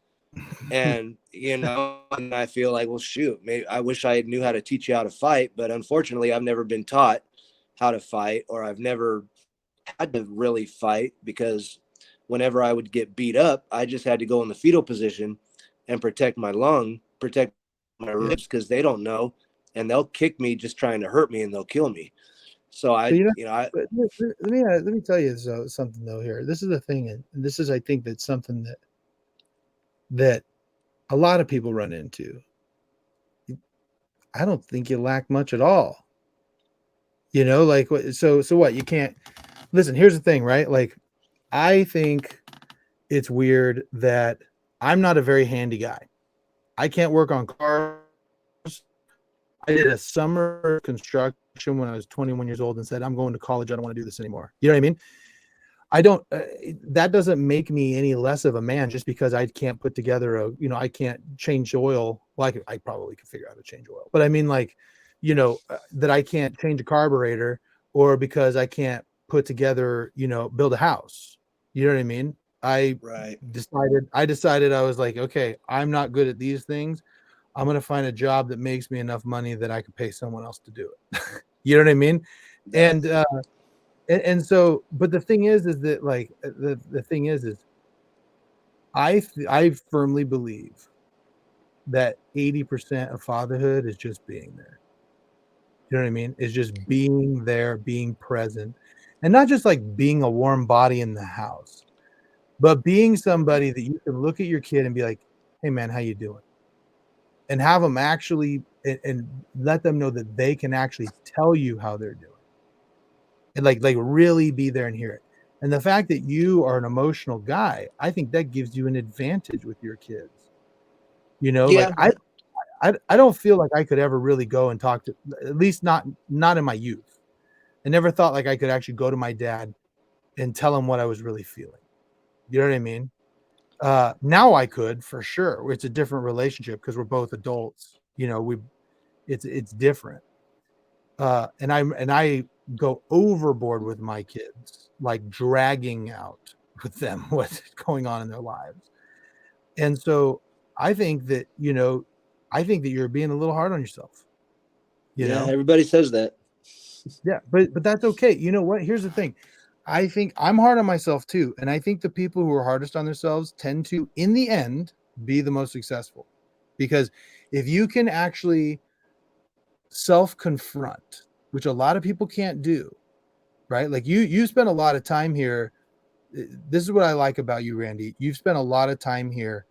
and you know, and I feel like, well, shoot, maybe I wish I knew how to teach you how to fight, but unfortunately I've never been taught how to fight, or I've never had to really fight, because whenever I would get beat up I just had to go in the fetal position and protect my ribs, because they don't know, and they'll kick me just trying to hurt me, and they'll kill me. So But I, you know, you know, I, let me tell you something though here. This is the thing, and this is I think that's something that a lot of people run into. I don't think you lack much at all. You know, like so what? You can't listen. Here's the thing, right? Like I think it's weird that I'm not a very handy guy. I can't work on cars. I did a summer construction when I was 21 years old and said, I'm going to college. I don't want to do this anymore. You know what I mean? I don't, that doesn't make me any less of a man just because I can't put together I can't change oil. Well, I probably could figure out how to change oil, but I mean, like, that I can't change a carburetor, or because I can't put together, build a house. You know what I mean? I right. decided I was like, okay, I'm not good at these things. I'm going to find a job that makes me enough money that I could pay someone else to do it. You know what I mean? That, And, and so, but the thing is that like the thing is I firmly believe that 80% of fatherhood is just being there. You know what I mean? It's just being there, being present, and not just like being a warm body in the house, but being somebody that you can look at your kid and be like, "Hey, man, how you doing?" And have them actually and let them know that they can actually tell you how they're doing, and like really be there and hear it. And the fact that you are an emotional guy, I think that gives you an advantage with your kids. Like yeah, I don't feel like I could ever really go and talk to, at least not in my youth. I never thought like I could actually go to my dad and tell him what I was really feeling. You know what I mean? Now I could for sure. It's a different relationship because we're both adults. It's different. And I go overboard with my kids, like dragging out with them what's going on in their lives. And so I think that, I think that you're being a little hard on yourself, you yeah. know? Everybody says that. Yeah, but that's okay. You know what? Here's the thing. I think I'm hard on myself too. And I think the people who are hardest on themselves tend to, in the end, be the most successful. Because if you can actually self-confront, which a lot of people can't do, right? Like you spend a lot of time here. This is what I like about you, Randy. You've spent a lot of time here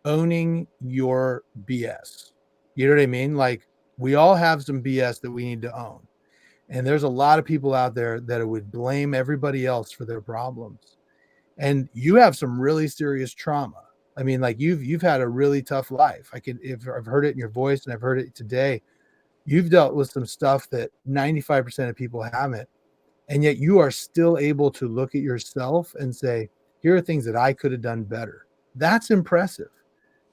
owning your BS. You know what I mean? Like we all have some BS that we need to own. And there's a lot of people out there that would blame everybody else for their problems. And you have some really serious trauma. I mean, like you've had a really tough life. If I've heard it in your voice and I've heard it today, you've dealt with some stuff that 95% of people haven't. And yet you are still able to look at yourself and say, here are things that I could have done better. That's impressive.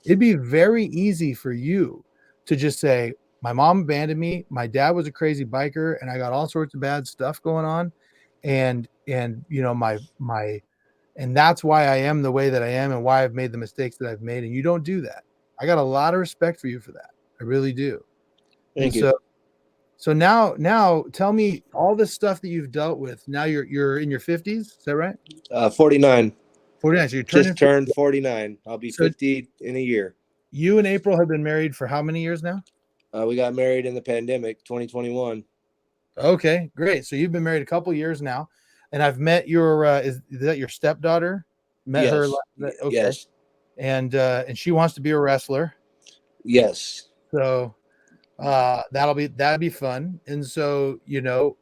It'd be very easy for you to just say, my mom abandoned me. My dad was a crazy biker and I got all sorts of bad stuff going on. And you know, and that's why I am the way that I am and why I've made the mistakes that I've made. And you don't do that. I got a lot of respect for you for that. I really do. Thank you. So now tell me all this stuff that you've dealt with. Now you're in your 50s. Is that right? 49. 49. So you're Just turned 49. I'll be 50 in a year. You and April have been married for how many years now? We got married in the pandemic, 2021. Okay, great. So you've been married a couple years now, and I've met your is that your stepdaughter? Met her. Okay. Yes. And she wants to be a wrestler. Yes. So that'd be fun. And so, you know,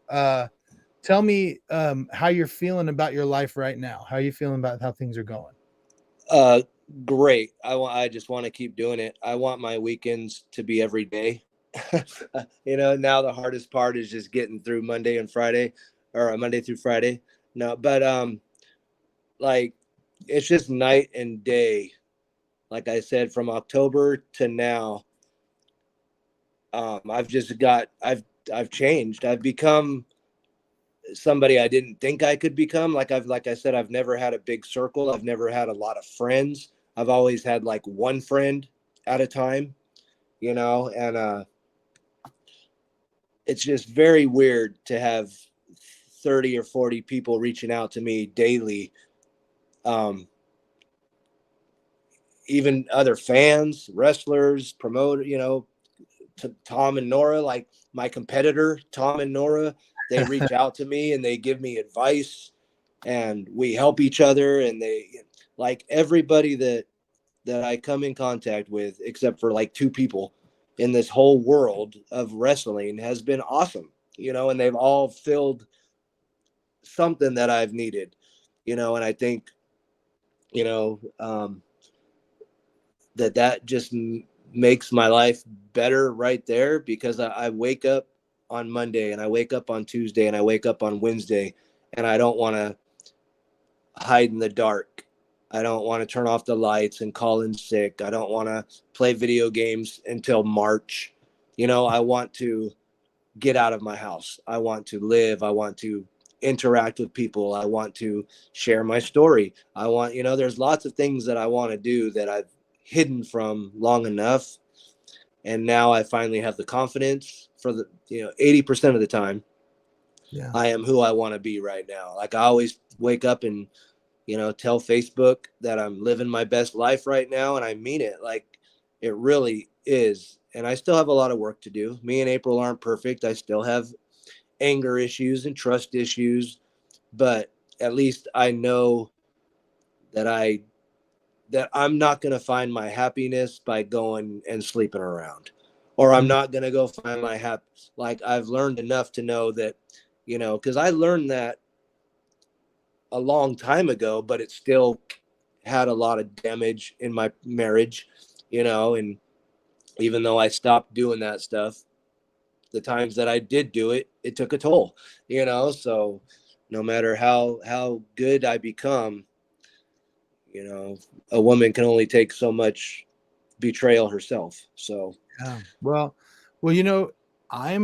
tell me how you're feeling about your life right now. How are you feeling about how things are going? Great. I just want to keep doing it. I want my weekends to be every day. You know, now the hardest part is just getting through Monday and Friday, or Monday through Friday. No, but like it's just night and day. Like I said, from October to now, I've changed. I've become somebody I didn't think I could become. Like I said, I've never had a big circle. I've never had a lot of friends. I've always had like one friend at a time, you know, and it's just very weird to have 30 or 40 people reaching out to me daily. Even other fans, wrestlers, promoter, you know, Tom and Nora, like my competitor, Tom and Nora, they reach out to me and they give me advice and we help each other. And they, like everybody that I come in contact with, except for like 2 people in this whole world of wrestling, has been awesome, you know, and they've all filled something that I've needed, you know, and I think, you know, that just makes my life better right there, because I wake up on Monday and I wake up on Tuesday and I wake up on Wednesday and I don't want to hide in the dark. I don't want to turn off the lights and call in sick. I don't want to play video games until March. You know, I want to get out of my house. I want to live. I want to interact with people. I want to share my story. I want, you know, there's lots of things that I want to do that I've hidden from long enough. And now I finally have the confidence for the, you know, 80% of the time. Yeah. I am who I want to be right now. Like I always wake up and, you know, tell Facebook that I'm living my best life right now. And I mean it. Like it really is. And I still have a lot of work to do. Me and April aren't perfect. I still have anger issues and trust issues, but at least I know that I'm not going to find my happiness by going and sleeping around, or I'm not going to go find my like I've learned enough to know that, you know, cause I learned that a long time ago, but it still had a lot of damage in my marriage, you know, and even though I stopped doing that stuff, the times that I did do it, it took a toll, you know? So no matter how good I become, you know, a woman can only take so much betrayal herself. So, yeah. Well, you know, I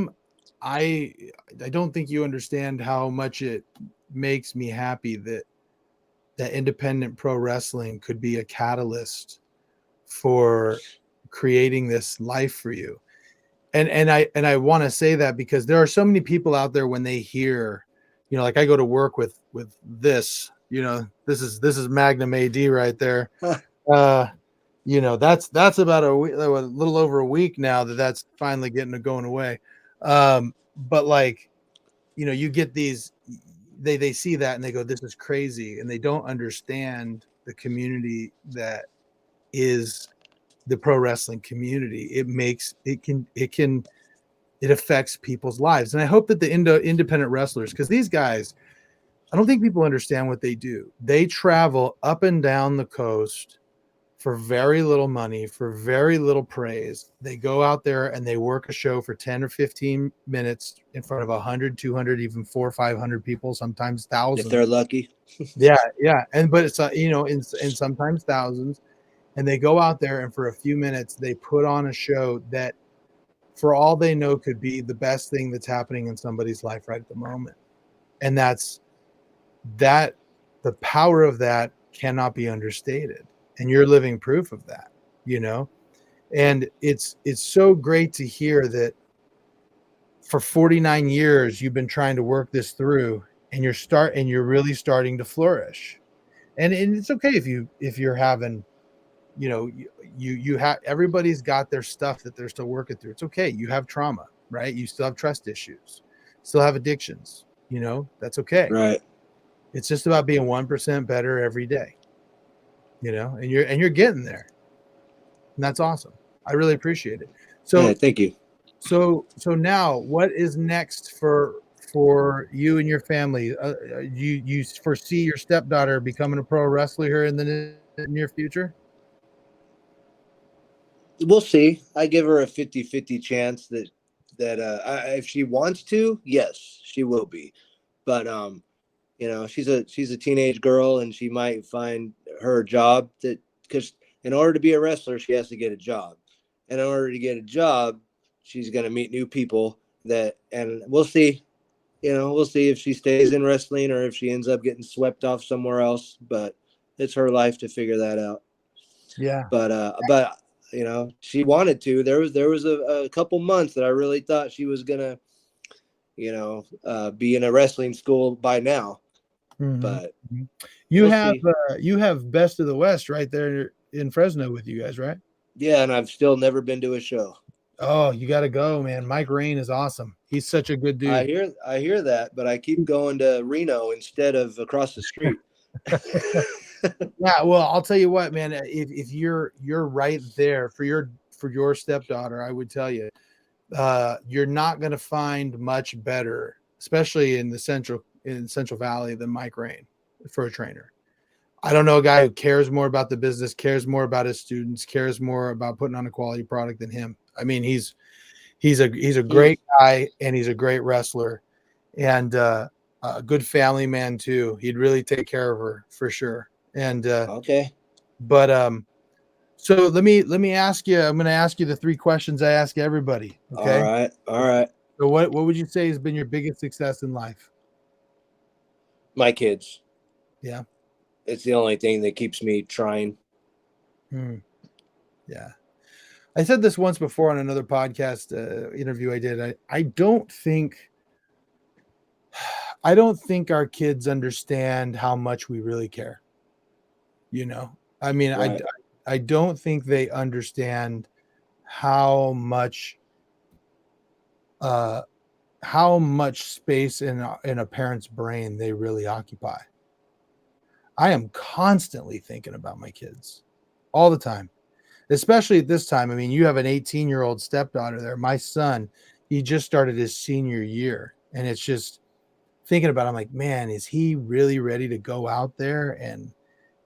don't think you understand how much it makes me happy that independent pro wrestling could be a catalyst for creating this life for you. And I want to say that because there are so many people out there when they hear, you know, like I go to work with this, you know, this is Magnum AD right there. You that's about a little over a week now that's finally going away. But like, you get these, they see that and they go, this is crazy. And they don't understand the community that is the pro wrestling community. It affects people's lives. And I hope that the independent wrestlers, because these guys, I don't think people understand what they do. They travel up and down the coast for very little money, for very little praise. They go out there and they work a show for 10 or 15 minutes in front of 100, 200, even 400 or 500 people, sometimes thousands. If they're lucky. Yeah. But it's, and sometimes thousands. And they go out there and for a few minutes, they put on a show that, for all they know, could be the best thing that's happening in somebody's life right at the moment. And the power of that cannot be understated. And you're living proof of that, and it's so great to hear that for 49 years you've been trying to work this through, and you're really starting to flourish. And it's okay if you're having, you have, everybody's got their stuff that they're still working through. It's okay. You have trauma, right? You still have trust issues, still have addictions, that's okay. Right. It's just about being 1% better every day. And you're getting there, and that's awesome. I really appreciate it. So yeah, thank you. So now, what is next for you and your family? You foresee your stepdaughter becoming a pro wrestler here in the near future? We'll see. I give her a 50-50 chance that if she wants to, yes, she will be. But she's a teenage girl, and she might find her job because in order to be a wrestler, she has to get a job. And in order to get a job, she's going to meet new people and we'll see, we'll see if she stays in wrestling or if she ends up getting swept off somewhere else, but it's her life to figure that out. Yeah. But she wanted to. There was a couple months that I really thought she was going to, be in a wrestling school by now. Mm-hmm. But you have Best of the West right there in Fresno with you guys, right? Yeah, and I've still never been to a show. Oh, you got to go, man. Mike Rain is awesome. He's such a good dude. I hear that, but I keep going to Reno instead of across the street. Yeah, well, I'll tell you what, man. If you're right there for your stepdaughter, I would tell you, you're not going to find much better, especially in Central Valley, than Mike Rain for a trainer. I don't know a guy who cares more about the business, cares more about his students, cares more about putting on a quality product than him. I mean, he's a great guy, and he's a great wrestler, and a good family man too. He'd really take care of her for sure. And okay, but so let me ask you. I'm going to ask you the 3 questions I ask everybody. Okay. All right. So what would you say has been your biggest success in life? My kids. Yeah. It's the only thing that keeps me trying. Yeah. I said this once before on another podcast interview I did. I don't think our kids understand how much we really care. I mean, right. I don't think they understand how much space in a parent's brain they really occupy. I am constantly thinking about my kids all the time, especially at this time. I mean, you have an 18-year-old stepdaughter there. My son, he just started his senior year, and it's just thinking about, I'm like, man, is he really ready to go out there and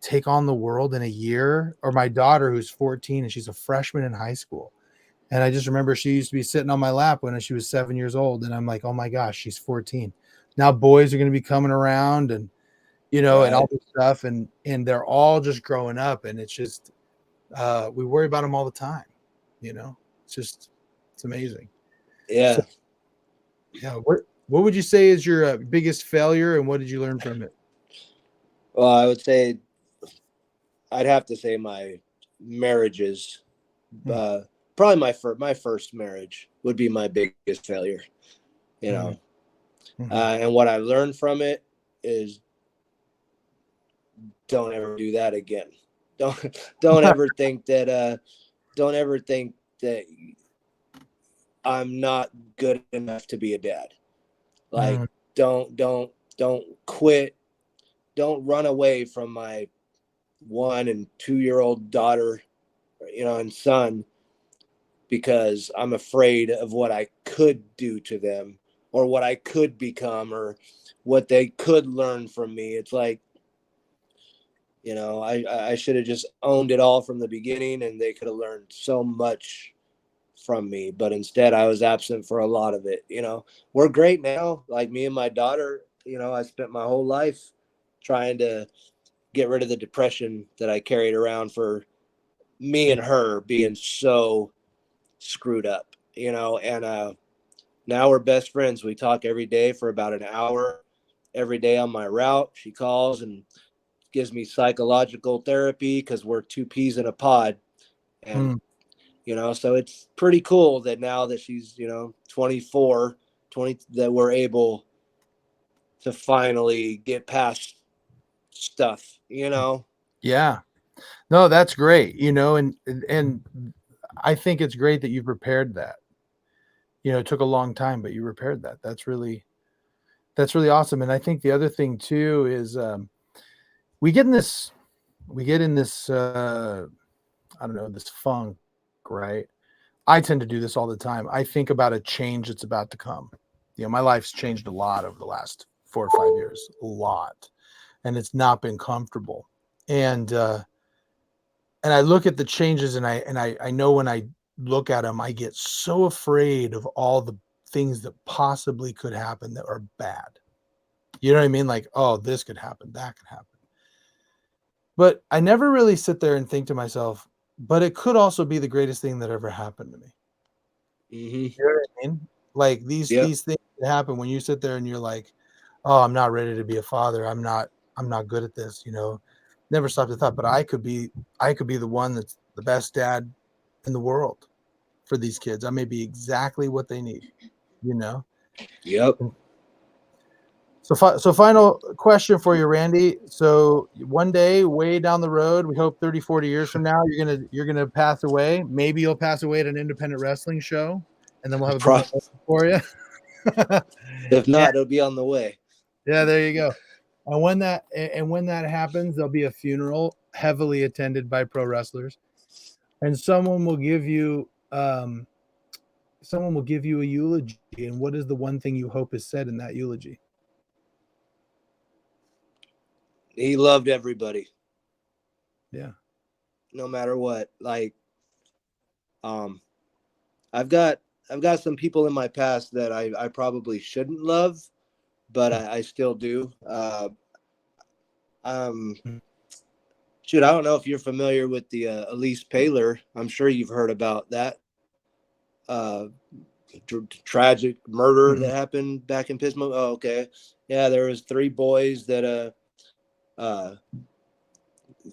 take on the world in a year? Or my daughter, who's 14 and she's a freshman in high school. And I just remember she used to be sitting on my lap when she was 7 years old. And I'm like, oh my gosh, she's 14. Now boys are going to be coming around and, right. And all this stuff. And they're all just growing up. And it's just, we worry about them all the time. It's amazing. Yeah. So, yeah. What would you say is your biggest failure, and what did you learn from it? Well, I would say, I'd have to say my marriages, probably my first marriage would be my biggest failure, and what I learned from it is don't ever do that again. don't ever think that I'm not good enough to be a dad. Like, Mm. don't quit. Don't run away from my 1 and 2-year-old daughter, and son, because I'm afraid of what I could do to them or what I could become or what they could learn from me. It's like, I should have just owned it all from the beginning, and they could have learned so much from me. But instead, I was absent for a lot of it. We're great now. Like, me and my daughter, I spent my whole life trying to get rid of the depression that I carried around for me and her being so screwed up, and now we're best friends. We talk every day for about an hour every day on my route. She calls and gives me psychological therapy because we're two peas in a pod. And, Mm. So it's pretty cool that now that she's, 24, 20, that we're able to finally get past stuff, Yeah. No, that's great. And I think it's great that you prepared that. It took a long time, but you repaired that. That's really awesome. And I think the other thing too is we get in this I don't know, this funk, right? I tend to do this all the time. I think about a change that's about to come. My life's changed a lot over the last 4 or 5 years, a lot, and it's not been comfortable. And I look at the changes, and I know when I look at them, I get so afraid of all the things that possibly could happen that are bad. You know what I mean? Like, oh, this could happen, that could happen. But I never really sit there and think to myself, but it could also be the greatest thing that ever happened to me. Mm-hmm. You know what I mean? Like these things that happen when you sit there and you're like, oh, I'm not ready to be a father. I'm not good at this, Never stopped to thought, but I could be the one that's the best dad in the world for these kids. I may be exactly what they need, Yep. So final question for you, Randy. So one day way down the road, we hope 30, 40 years from now, you're gonna pass away. Maybe you'll pass away at an independent wrestling show, and then we'll have a big moment for you. If Yeah. not, it'll be on the way. Yeah, there you go. And when that happens, there'll be a funeral heavily attended by pro wrestlers, and someone will give you a eulogy. And what is the one thing you hope is said in that eulogy? He loved everybody. Yeah. No matter what. Like, I've got some people in my past that I probably shouldn't love, but I still do. Shoot, I don't know if you're familiar with the Elise Paler. I'm sure you've heard about that tragic murder that happened back in Pismo. Oh, okay. Yeah, there was 3 boys that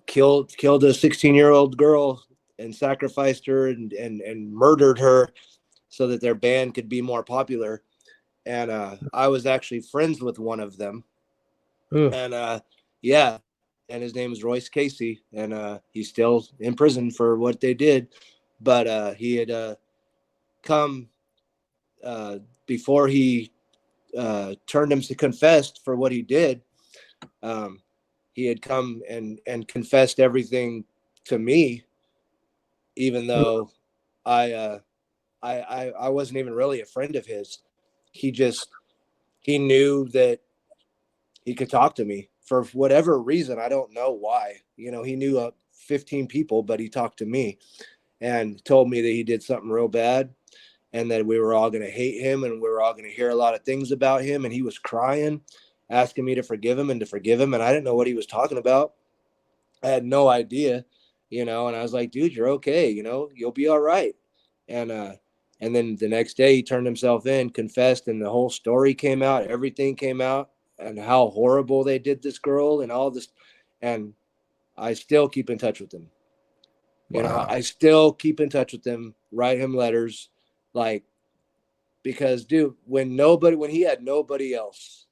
killed a 16-year-old girl and sacrificed her and murdered her so that their band could be more popular. And I was actually friends with one of them. Ugh. And yeah, and his name is Royce Casey, and he's still in prison for what they did. But he had come before he turned him to confess for what he did. He had come and confessed everything to me, even though I wasn't even really a friend of his. He knew that he could talk to me for whatever reason. I don't know why. He knew 15 people, but he talked to me and told me that he did something real bad and that we were all going to hate him and we were all going to hear a lot of things about him. And he was crying, asking me to forgive him and to forgive him. And I didn't know what he was talking about. I had no idea, and I was like, dude, you're okay. You'll be all right. And then the next day he turned himself in, confessed, and the whole story came out. Everything came out and how horrible they did this girl and all this. And I still keep in touch with him. Wow. I still keep in touch with him, write him letters, like, because dude, when he had nobody else,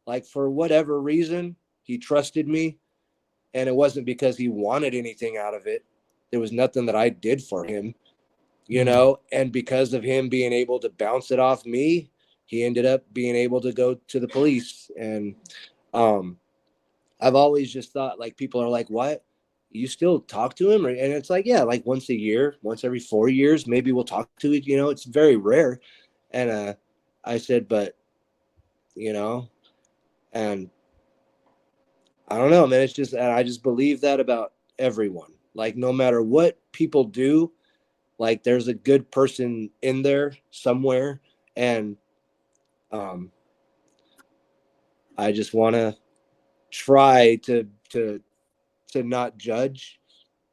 like for whatever reason, he trusted me And it wasn't because he wanted anything out of it. There was nothing that I did for him, you know, and because of him being able to bounce it off me, he ended up being able to go to the police. And I've always just thought, like, people are like, what? You still talk to him? And it's like, yeah, like once a year, once every 4 years, maybe we'll talk to it. You know, it's very rare. And I said, but, you know, and I don't know, man. It's just, I just believe that about everyone. Like, no matter what people do, like, there's a good person in there somewhere. And I just want to try to not judge,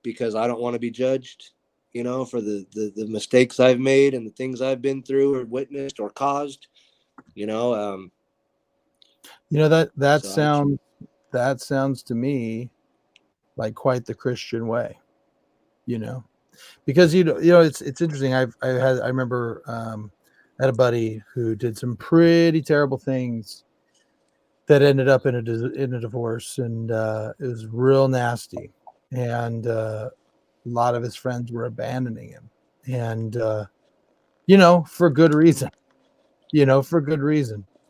because I don't want to be judged, you know, for the mistakes I've made and the things I've been through or witnessed or caused, you know. You know, that So sounds to me like quite the Christian way, you know, because you know it's interesting. I remember I had a buddy who did some pretty terrible things that ended up in a divorce, and it was real nasty, and a lot of his friends were abandoning him, and you know, for good reason,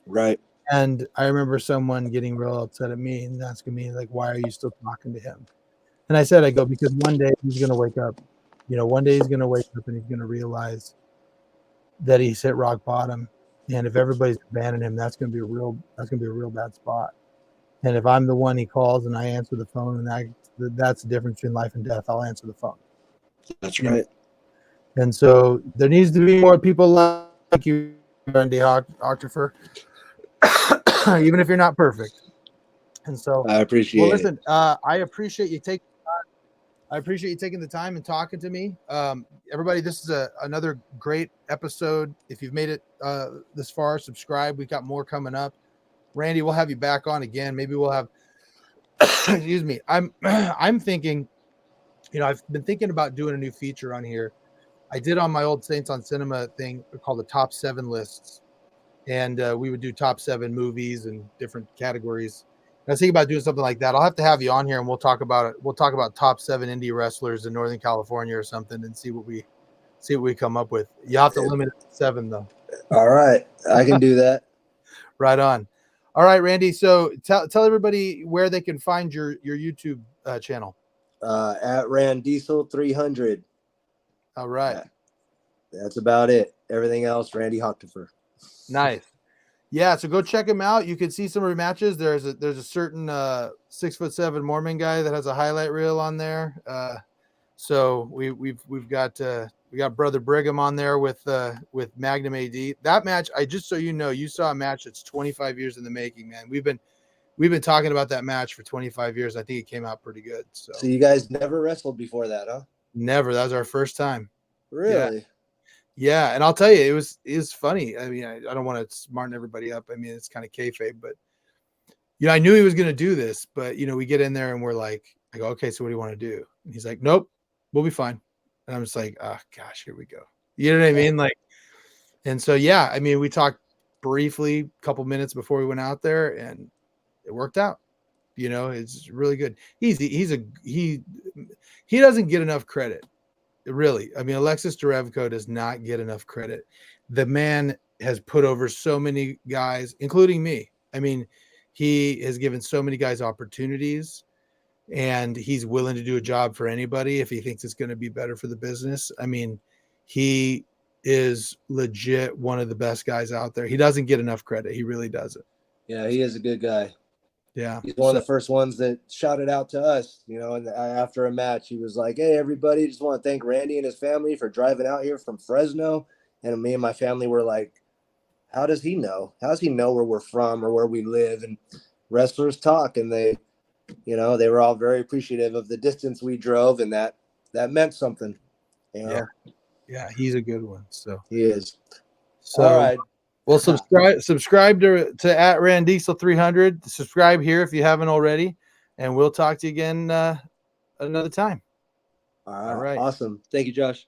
right. And I remember someone getting real upset at me and asking me, like, why are you still talking to him? And I said, because one day he's going to wake up, you know, one day he's going to wake up and he's going to realize that he's hit rock bottom. And if everybody's abandoning him, that's going to be a real bad spot. And if I'm the one he calls and I answer the phone, and that's the difference between life and death, I'll answer the phone. That's right. And so there needs to be more people like you, Indy Hochderffer, even if you're not perfect. And so I appreciate it. listen, I appreciate you taking the time and talking to me. Everybody, this is another great episode. If you've made it this far, subscribe. We've got more coming up. Randy, we'll have you back on again. Maybe we'll have excuse me. I'm thinking, you know, I've been thinking about doing a new feature on here. I did on my old Saints on Cinema thing called the top 7 lists. And we would do top 7 movies and different categories. I was thinking about doing something like that. I'll have to have you on here and we'll talk about it. We'll talk about top 7 indie wrestlers in Northern California or something, and see what we come up with. You have to limit it to 7 though. All right. I can do that. Right on. All right, Randy. So tell everybody where they can find your YouTube channel. At Randiesel 300. All right. That's about it. Everything else, Randy Hochderffer. Nice. Yeah, so go check him out. You can see some of her matches. There's a certain 6'7" Mormon guy that has a highlight reel on there. So we've got Brother Brigham on there with Magnum AD. That match, just so you know, you saw a match that's 25 years in the making, man. We've been talking about that match for 25 years. I think it came out pretty good. So you guys never wrestled before that, huh? Never. That was our first time. Really? Yeah, and I'll tell you, it was funny. I mean, I don't want to smarten everybody up. I mean, it's kind of kayfabe, but you know, I knew he was going to do this. But you know, we get in there and we're like, I go, okay, so what do you want to do? And he's like, nope, we'll be fine. And I'm just like, oh gosh, here we go. You know what I mean? Like, and so yeah, I mean, we talked briefly a couple minutes before we went out there, and it worked out. You know, it's really good. He doesn't get enough credit. Really. I mean, Alexis Derevko does not get enough credit. The man has put over so many guys, including me. I mean, he has given so many guys opportunities, and he's willing to do a job for anybody if he thinks it's going to be better for the business. I mean, he is legit one of the best guys out there. He doesn't get enough credit. He really doesn't. Yeah, he is a good guy. Yeah. He's one of the first ones that shouted out to us, you know, and after a match, he was like, hey, everybody, just want to thank Randy and his family for driving out here from Fresno. And me and my family were like, how does he know? How does he know where we're from or where we live? And wrestlers talk, and they, you know, they were all very appreciative of the distance we drove, and that meant something. You know? Yeah, he's a good one. So He is. So all right. Well, subscribe to at Randiesel 300. Subscribe here if you haven't already, and we'll talk to you again another time. All right. Awesome. Thank you, Josh.